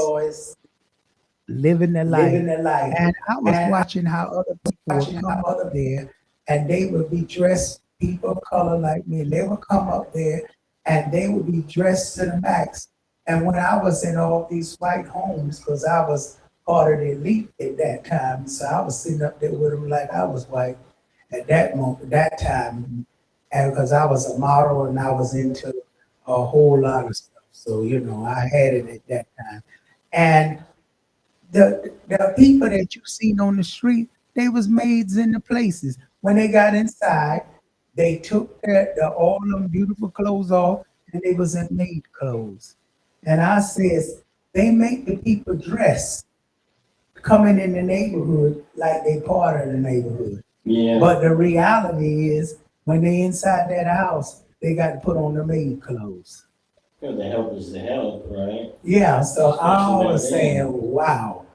living the life. And I was watching how other people would come up there and they would be dressed, people of color like me, and they would come up there and they would be dressed to the max. And when I was in all these white homes, because I was part of the elite at that time, so I was sitting up there with them like I was white at that moment, that time, and because I was a model and I was into a whole lot of stuff. So, I had it at that time. And the people that you seen on the street, they was maids in the places. When they got inside, they took all them beautiful clothes off and they was in maid clothes. And I says, they make the people dress coming in the neighborhood like they part of the neighborhood. Yeah. But the reality is when they inside that house, they got to put on the maid clothes. Well, the help is the help, right? Yeah, so I was saying, wow,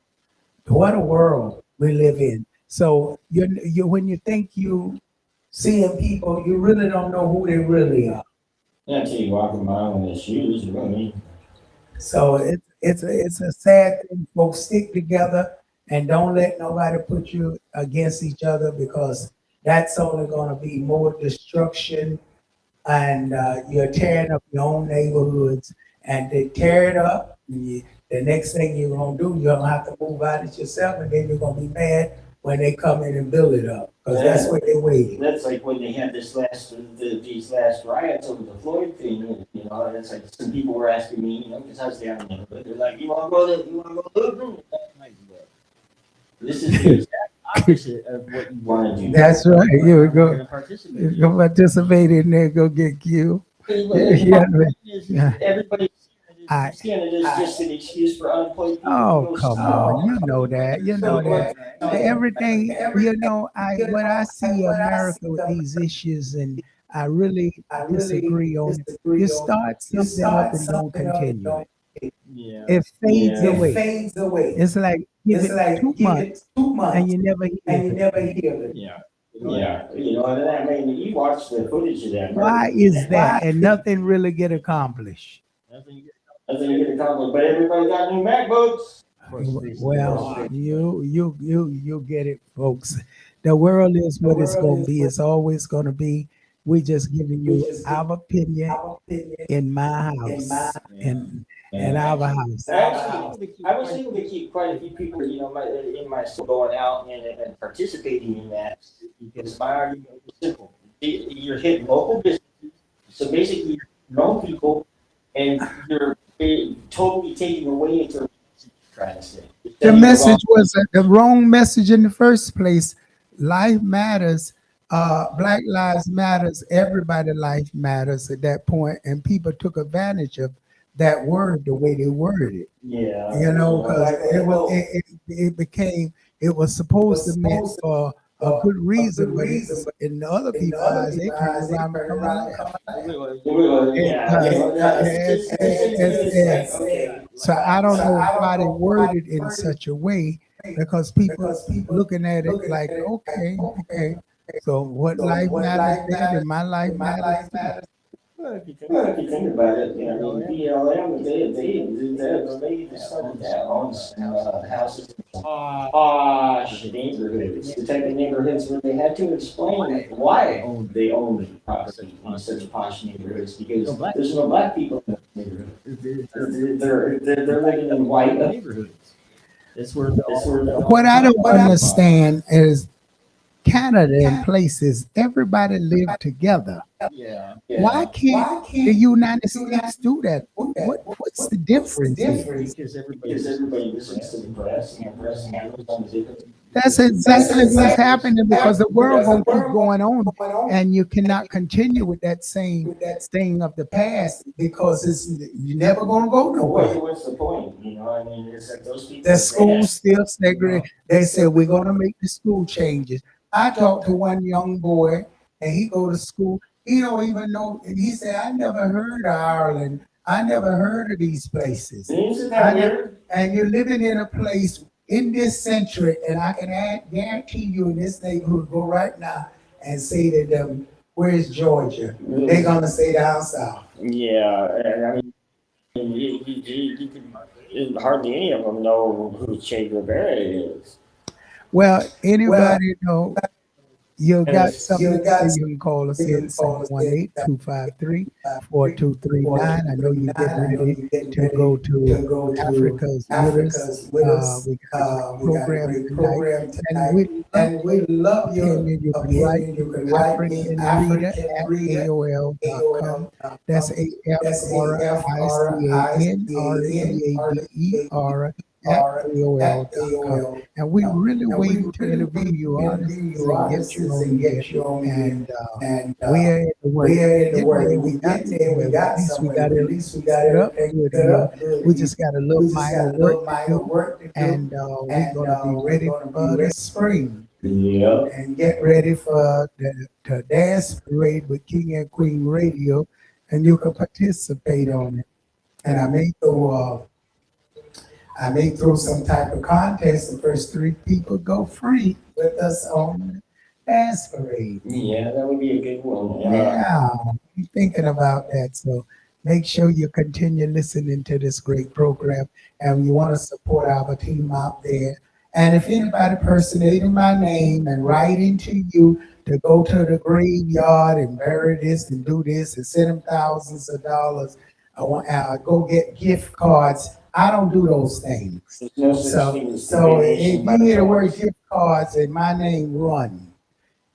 what a world we live in. So you when you think you seeing people, you really don't know who they really are. Yeah, until you walk around in the shoes, really. So it's a sad thing. Folks, stick together and don't let nobody put you against each other, because that's only going to be more destruction. And you're tearing up your own neighborhoods, and they tear it up. The next thing you're gonna do, you're gonna have to move out it yourself, and then you're gonna be mad when they come in and build it up, because that's what they're waiting. That's like when they had these last riots over the Floyd thing. It's like some people were asking me, because I was down in the neighborhood. They're like, "You want to go to the room?" This is the exact opposite of what you want to do. That's right. You go participate. go participate in there, go get killed. Everybody seeing it as just an excuse for unemployed people. Oh, come on. You know that. Everything, when I see America with these issues, and I really disagree on it, you start something up and don't continue it. Yeah. It fades away. It's like give it 2 months and you never hear it. Yeah. Yeah. And I mean, you watch the footage of that. Why is that? And nothing really get accomplished. Nothing get accomplished, but everybody got new MacBooks. Well, you get it, folks. The world is what it's going to be. It's always going to be. We just giving you our opinion in my house, in our house. Actually, I was able to keep quite a few people, in my school going out and participating in that, because my argument was simple. You're hitting local businesses, so basically your own people, and you're totally taking away into trying to say. The message was the wrong message in the first place. Life matters. Black lives matters. Everybody life matters at that point, and people took advantage of that word the way they worded it. Yeah, because it was supposed to mean for a good reason, but in the other people's eyes, they turned around and come around. So I don't know why they worded it in such a way, because people looking at it like, okay. So what life matters then, and my life matters too. Well, if you think about it, BLM, they started that owns houses in posh neighborhoods. The type of neighborhoods where they had to explain why they owned property in such posh neighborhoods, because there's no black people in the neighborhood. They're living in white neighborhoods. What I don't understand is, Canada and places, everybody live together. Yeah. Why can't the United States do that? What's the difference here? Because everybody listens to the press, and the press handles on the different. That's exactly what's happening because the world gonna keep going on, and you cannot continue with that same thing of the past because you're never gonna go nowhere. What's the point? You know, I mean, it's like those people. The schools still segregate. They said we're gonna make the school changes. I talked to one young boy, and he go to school. He don't even know. And he said, "I never heard of Ireland. I never heard of these places." Isn't that weird? And you're living in a place in this century, and I can guarantee you in this neighborhood, go right now and say to them, "Where's Georgia?" They're gonna say down south. Yeah, and I mean, hardly any of them know who Che Guevara is. Well, anybody know? You got something to say, you can call us in 718-253-4239. I know you're getting ready to go to Africa's Winners. We got a program tonight. And we love your opinion. You can write AFricanReader@AOL.com. That's AFRICANREADER @AOL.com. And we really waiting to interview you on this and get you on here. And we're in the work. We got there. At least we got it up good. We just got a little minor work to do. And we're gonna be ready for the spring. Yeah. And get ready for the dance parade with King and Queen Radio, and you can participate on it. And I may throw some type of contest. The first 3 people go free with us on the dance parade. Yeah, that would be a good one. Yeah, I'm thinking about that. So make sure you continue listening to this great program, and you want to support our team out there. And if anybody personating my name and writing to you to go to the graveyard and bury this and do this and send them thousands of dollars, I want go get gift cards. I don't do those things. So if you hear the word gift cards and my name, run.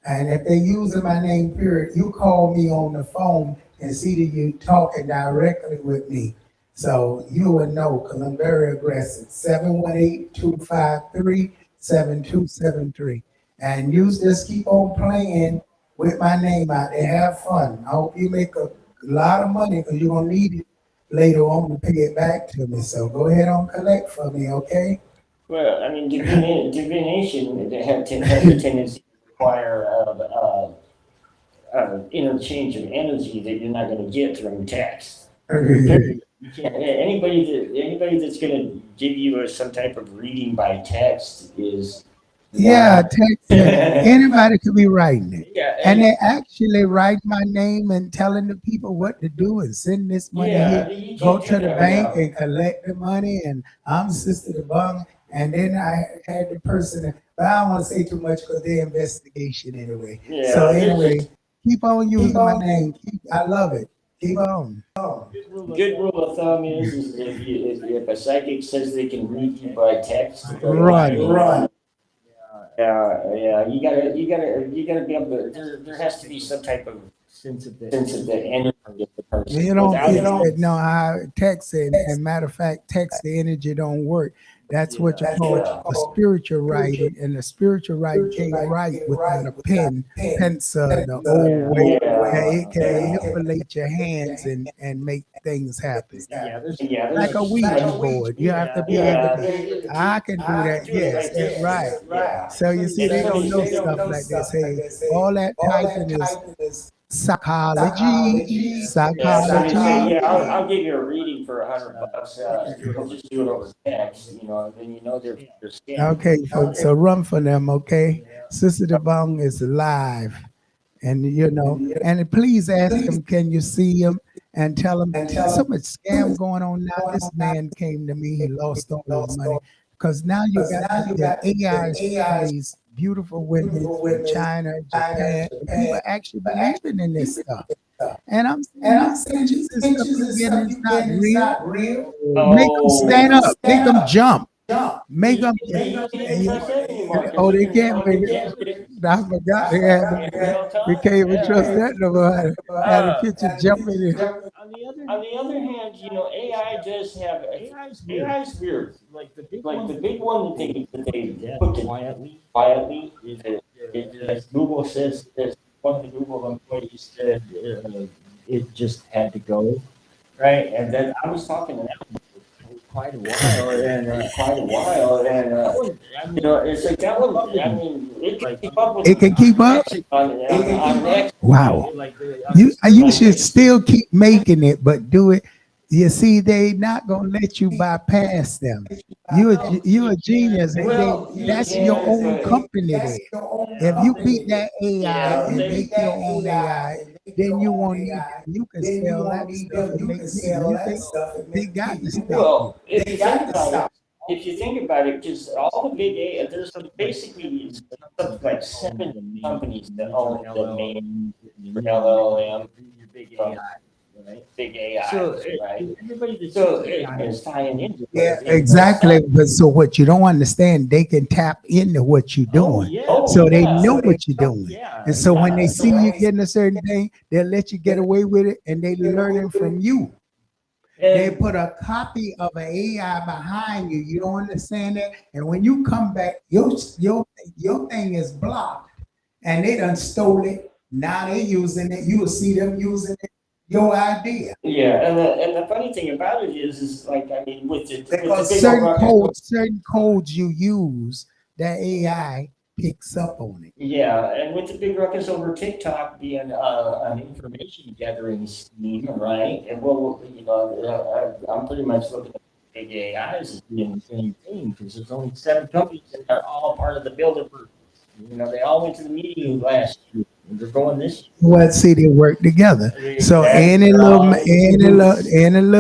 And if they using my name, period, you call me on the phone and see that you talking directly with me. So you will know, because I'm very aggressive. 718-253-7273. And you just keep on playing with my name out there. Have fun. I hope you make a lot of money because you're going to need it later on to pay it back to me. So go ahead and collect for me, okay? Well, I mean, divination has a tendency to require interchange of energy that you're not going to get from text. Anybody that's going to give you some type of reading by text is text. Anybody could be writing it. Yeah, and they actually write my name and telling the people what to do and send this money here. Go to the bank and collect the money, and I'm Sister DOBONG. And then I had the person, but I don't want to say too much because they're investigation anyway. Yeah. So anyway, keep on using my name. I love it. Keep on. Good rule of thumb is if a psychic says they can read you by text, run. Yeah. You gotta be able to. There has to be some type of sense of the energy of the person. You don't know how text and matter of fact, text the energy don't work. That's what you call a spiritual writing, and the spiritual writing can't write without a pencil, the old way. It can manipulate your hands and make things happen. Like a Ouija board. You have to be able to, I can do that, yes, that's right. So you see, they don't know stuff like this. Hey, all that typing is psychology. I'll give you a reading for $100. You'll just do it over text, then they're scamming. Okay, so run for them, okay? Sister DOBONG is live, and and please ask him, can you see him, and tell him so much scam going on now. This man came to me, he lost all his money, because now you got the AIs, beautiful women from China, Japan, people actually believing in this stuff. And I'm saying, Jesus, is not real. Make them stand up, make them jump. Make them. You can't trust that anymore. 'Cause Oh, you they can can't fuck make the it. janitor. I forgot they had. We can't even trust that no more. Had a picture jumping in. On the other hand, AI does have AI is weird. Like the big one that they put to quietly is that Google says that one of the Google employees said it just had to go, right? And then I was talking to them for quite a while, and it's like that one. I mean, it can keep up with It can keep up. on the Wow. You should still keep making it, but do it. You see, they not gonna let you bypass them. You a genius, and that's your own company there. If you beat that AI and make your own AI, then you won't need. You can sell that stuff and make money. You think they got to stop you? Well, if you think about it, because all the big AI, there's basically something like 7 companies that own the main LLM, big AI, right? Big AI, right? So it's tying into Yeah, exactly. But so what you don't understand, they can tap into what you're doing. So they know what you're doing. And so when they see you getting a certain thing, they'll let you get away with it, and they learning from you. They put a copy of an AI behind you. You don't understand that? And when you come back, your thing is blocked, and they done stole it. Now they're using it. You will see them using it. Your idea. Yeah, and the funny thing about it is like, I mean, with the certain codes you use, that AI picks up on it. Yeah, and with the big ruckus over TikTok being an information gathering scheme, right? And I'm pretty much looking at big AIs as being the same thing, because there's only 7 companies and they're all part of the Bilderberg. They all went to the meeting last year. And they're going this year. Well, see, they work together. So any little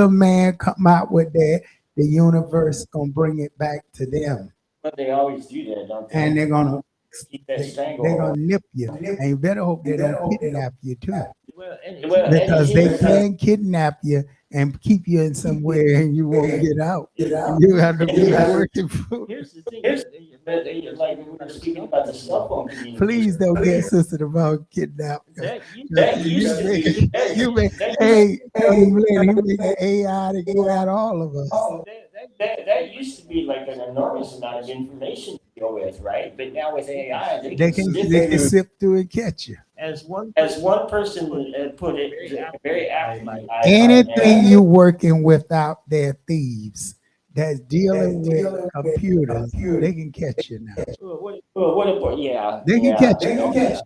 man come out with that, the universe gonna bring it back to them. But they always do that, don't they? And they're gonna keep that strangle. They're gonna nip you, and you better hope they don't kidnap you too. Well, Because they can kidnap you and keep you in somewhere, and you won't get out. You have to be working for. Here's the thing. Like we were speaking about the cell phone community. Please don't get sensitive about kidnap. That used to be. You make an AI to go at all of us. That used to be like an enormous amount of information to deal with, right? But now with AI, they can sift through and catch you. As one person put it very aptly. Anything you working without their thieves that's dealing with computers, they can catch you now. They can catch you.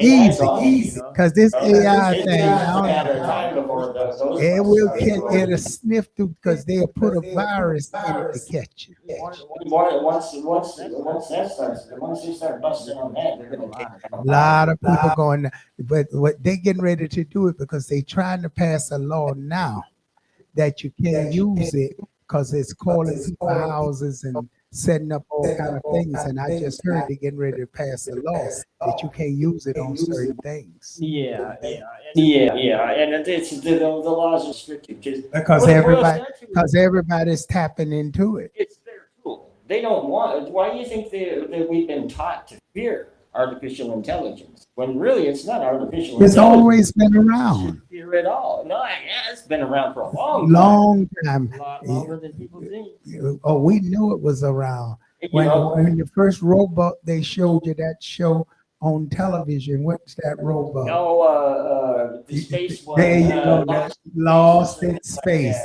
Easy. Because this AI thing, it will catch, it'll sniff through, because they'll put a virus in it to catch you. Once they start busting on that, they're going to take a lot of people going, but what they getting ready to do it because they trying to pass a law now that you can't use it, because it's calling people houses and setting up all kind of things. And I just heard they're getting ready to pass a law that you can't use it on certain things. Yeah. And the laws are restricted because everybody's tapping into it. It's their tool. They don't want it. Why do you think that we've been taught to fear artificial intelligence when really it's not artificial intelligence? It's always been around. Fear at all? No, it's been around for a long time. A lot longer than people think. Oh, we knew it was around. When the first robot, they showed you that show on television. What's that robot? The space one. There you go. Lost in Space.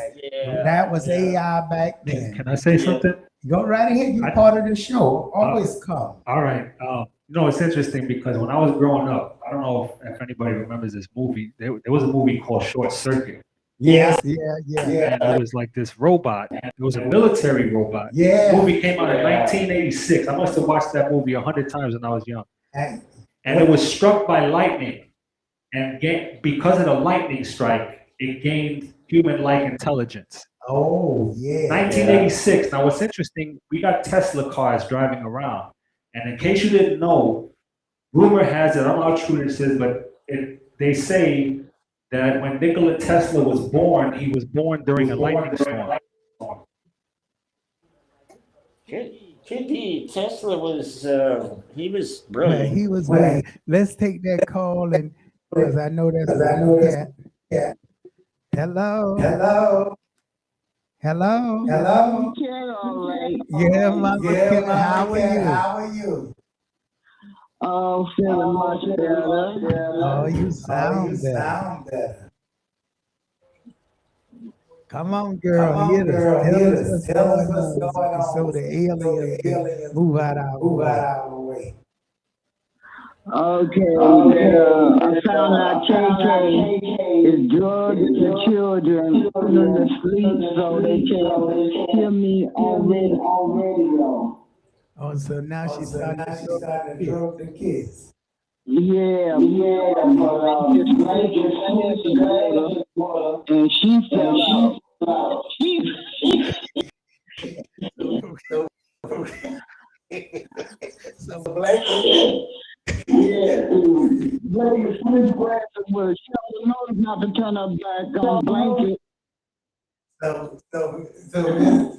That was AI back then. Can I say something? Go right ahead. You're part of the show. Always come. All right. It's interesting because when I was growing up, I don't know if anybody remembers this movie. There was a movie called Short Circuit. Yes. And it was like this robot. It was a military robot. Yeah. The movie came out in 1986. I must have watched that movie 100 times when I was young. And it was struck by lightning. And because of the lightning strike, it gained human-like intelligence. Oh, yeah. 1986. Now, what's interesting, we got Tesla cars driving around. And in case you didn't know, rumor has it, I don't know how true this is, but they say that when Nikola Tesla was born, he was born during a lightning storm. Could be Tesla was he was Well, brilliant. he was brilliant. Let's take that call and because I know that's a cat. Hello. Hello. Hello. Hello. Yeah, Mama Cat, how are you? How are you? Oh, feeling much better. Oh, you sound better. Come on, girl, hit us. Tell us what's going on so the aliens can move out our way. Okay, I found out KK is drugging the children, putting them to sleep so they can hear me already though. Oh, so now she's starting to drug the kids. Yeah, but this lady is together, and she fell out. So Blake. Yeah, lady sleep glasses were she knows not to turn her back on blanket. So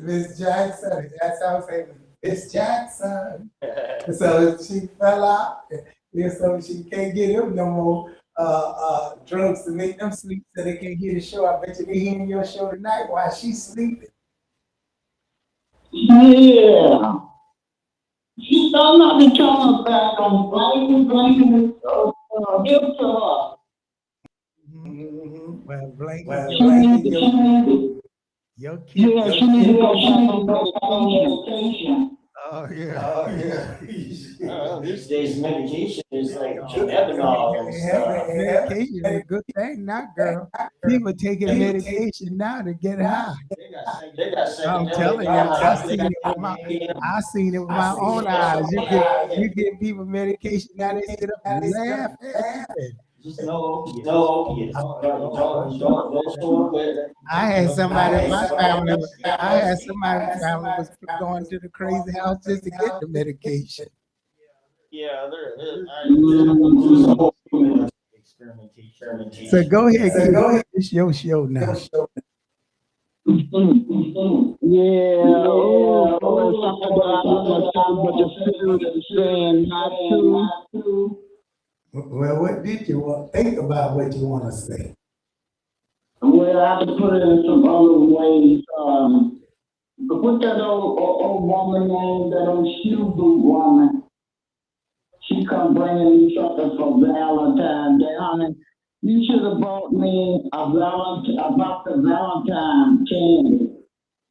Miss Jackson, that's how I say Miss Jackson. So she fell out, and so she can't get him no more drugs to make them sleep so they can hear the show. I bet you they hearing your show tonight while she's sleeping. Yeah. She still not to turn her back on blanket give to her. Well, Blake, your kid. Yeah, she needs to go back on medication. Oh, yeah. These days, medication is like Lebanon. Medication is a good thing now, girl. People taking medication now to get high. I'm telling you, I seen it with my own eyes. You get people medication now, they sit up and laugh at it. No opiates. I had somebody in my family was going to the crazy house just to get the medication. Yeah, experimentation. So go ahead, it's your show now. Yeah, something that I want to say, but the spirit is saying not to. Well, what did you want? Think about what you want to say. Well, I have to put it in some other ways. But what's that old woman named, that old shoe boot woman? She come bringing me something for Valentine's Day. Honey, you should have bought me a Valentine candy.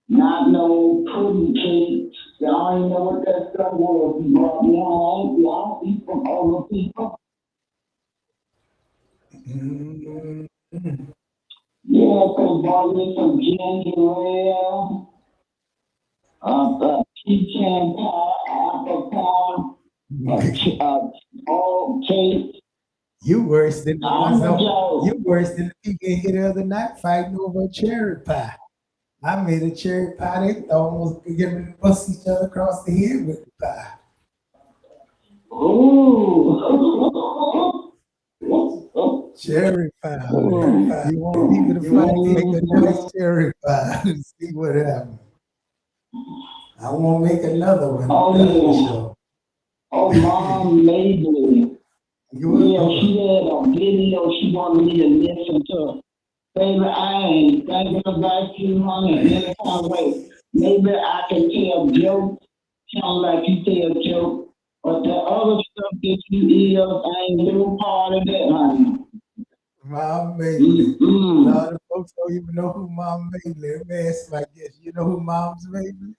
Not no pudding cake. Y'all ain't know what that stuff was. You brought me home. Y'all eat from other people. Yeah, so bought me some ginger ale, pecan pie, apple pie, all cake. You worse than the people in here the other night fighting over a cherry pie. I made a cherry pie. They almost getting bust each other across the head with the pie. Ooh. Cherry pie. You want people to fight, make a nice cherry pie and see what happens. I won't make another one. Oh, Mom made me. Yeah, she had a video she wanted me to listen to. Baby, I ain't thinking about you, honey, in any kind of way. Maybe I can tell jokes, sound like you tell jokes, but the other stuff that you I ain't no part of that, honey. Mom Mabley. A lot of folks don't even know who Mom Mabley is. Let me ask like this. You know who Mom's Mabley?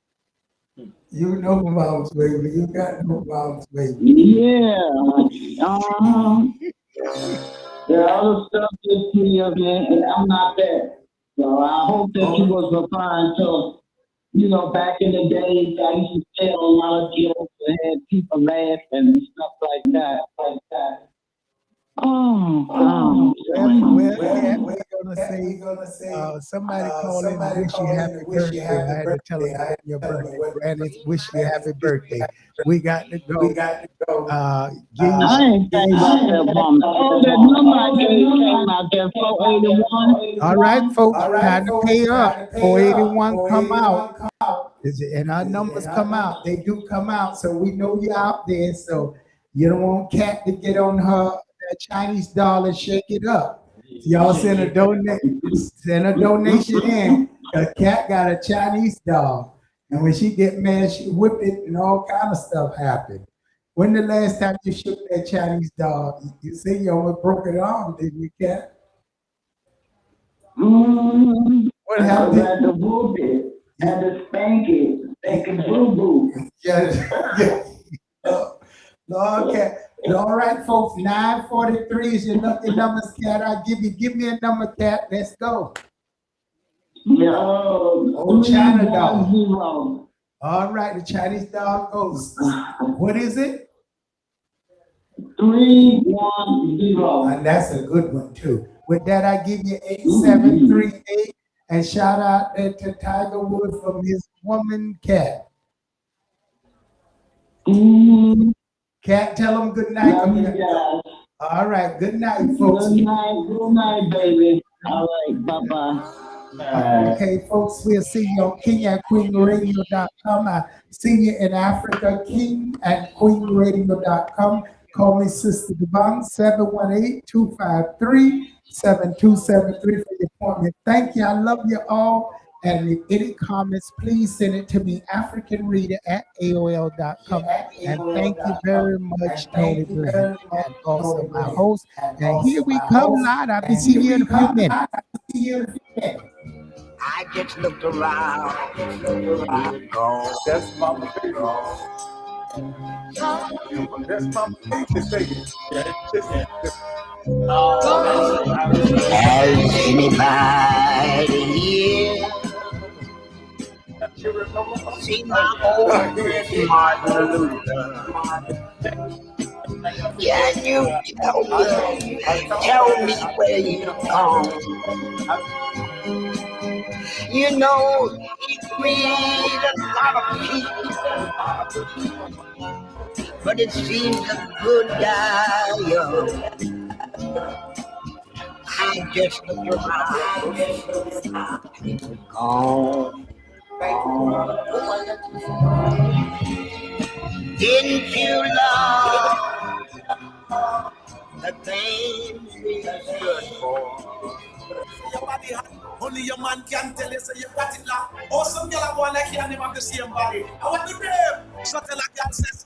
You know who Mom's Mabley. You got to know Mom's Mabley. Yeah. There are other stuff that you and I'm not there. So I hope that you was referring to, back in the days, I used to tell a lot of jokes and had people laughing and stuff like that. Well, we're gonna say somebody call in and wish you happy birthday. I had to tell them your birthday. Granny, wish you happy birthday. We got to go. I ain't thinking about that woman. Oh, that number I came out there, 481. All right, folks, time to pay up. 481 come out. And our numbers come out. They do come out, so we know you're out there. So you don't want Kat to get on her that Chinese doll and shake it up. Y'all send a donation in. Kat got a Chinese doll, and when she get mad, she whip it, and all kind of stuff happen. When the last time you shook that Chinese doll? You say you almost broke it arm, didn't you, Kat? What happened? I had to whoop it. Had to spank it. Spank it boo-boo. Yeah. Okay. All right, folks. 943 is your lucky numbers, Kat. Give me a number, Kat. Let's go. No. China doll. 0. All right, the Chinese doll goes. What is it? 310. And that's a good one too. With that, I give you 8738 and shout out to Tiger Woods from his woman, Kat. Kat, tell them good night. All right, good night, folks. Good night, baby. All right, bye-bye. Okay, folks, we'll see you on kingandqueenradio.com. I see you in Africa, kingandqueenradio.com. Call me Sister DOBONG, 718-253-7273 for your appointment. Thank you. I love you all. And if any comments, please send it to me, AfricanReader@AOL.com. And thank you very much, Tony Blair, and also my host. And here we come live. I'll be seeing you in a few minutes. I just looked around. That's my baby. That's my baby. Has anybody here seen my old friend Martin Luther? Can you tell me where you've gone? You know, he freed a lot of people, but it seems a good guy, I just looked around, he was gone. Didn't you love the things we stood for? Only your man can tell you, so you got it now. Awesome girl, I go like you and them have the same body. I want to them. So tell a girl, says,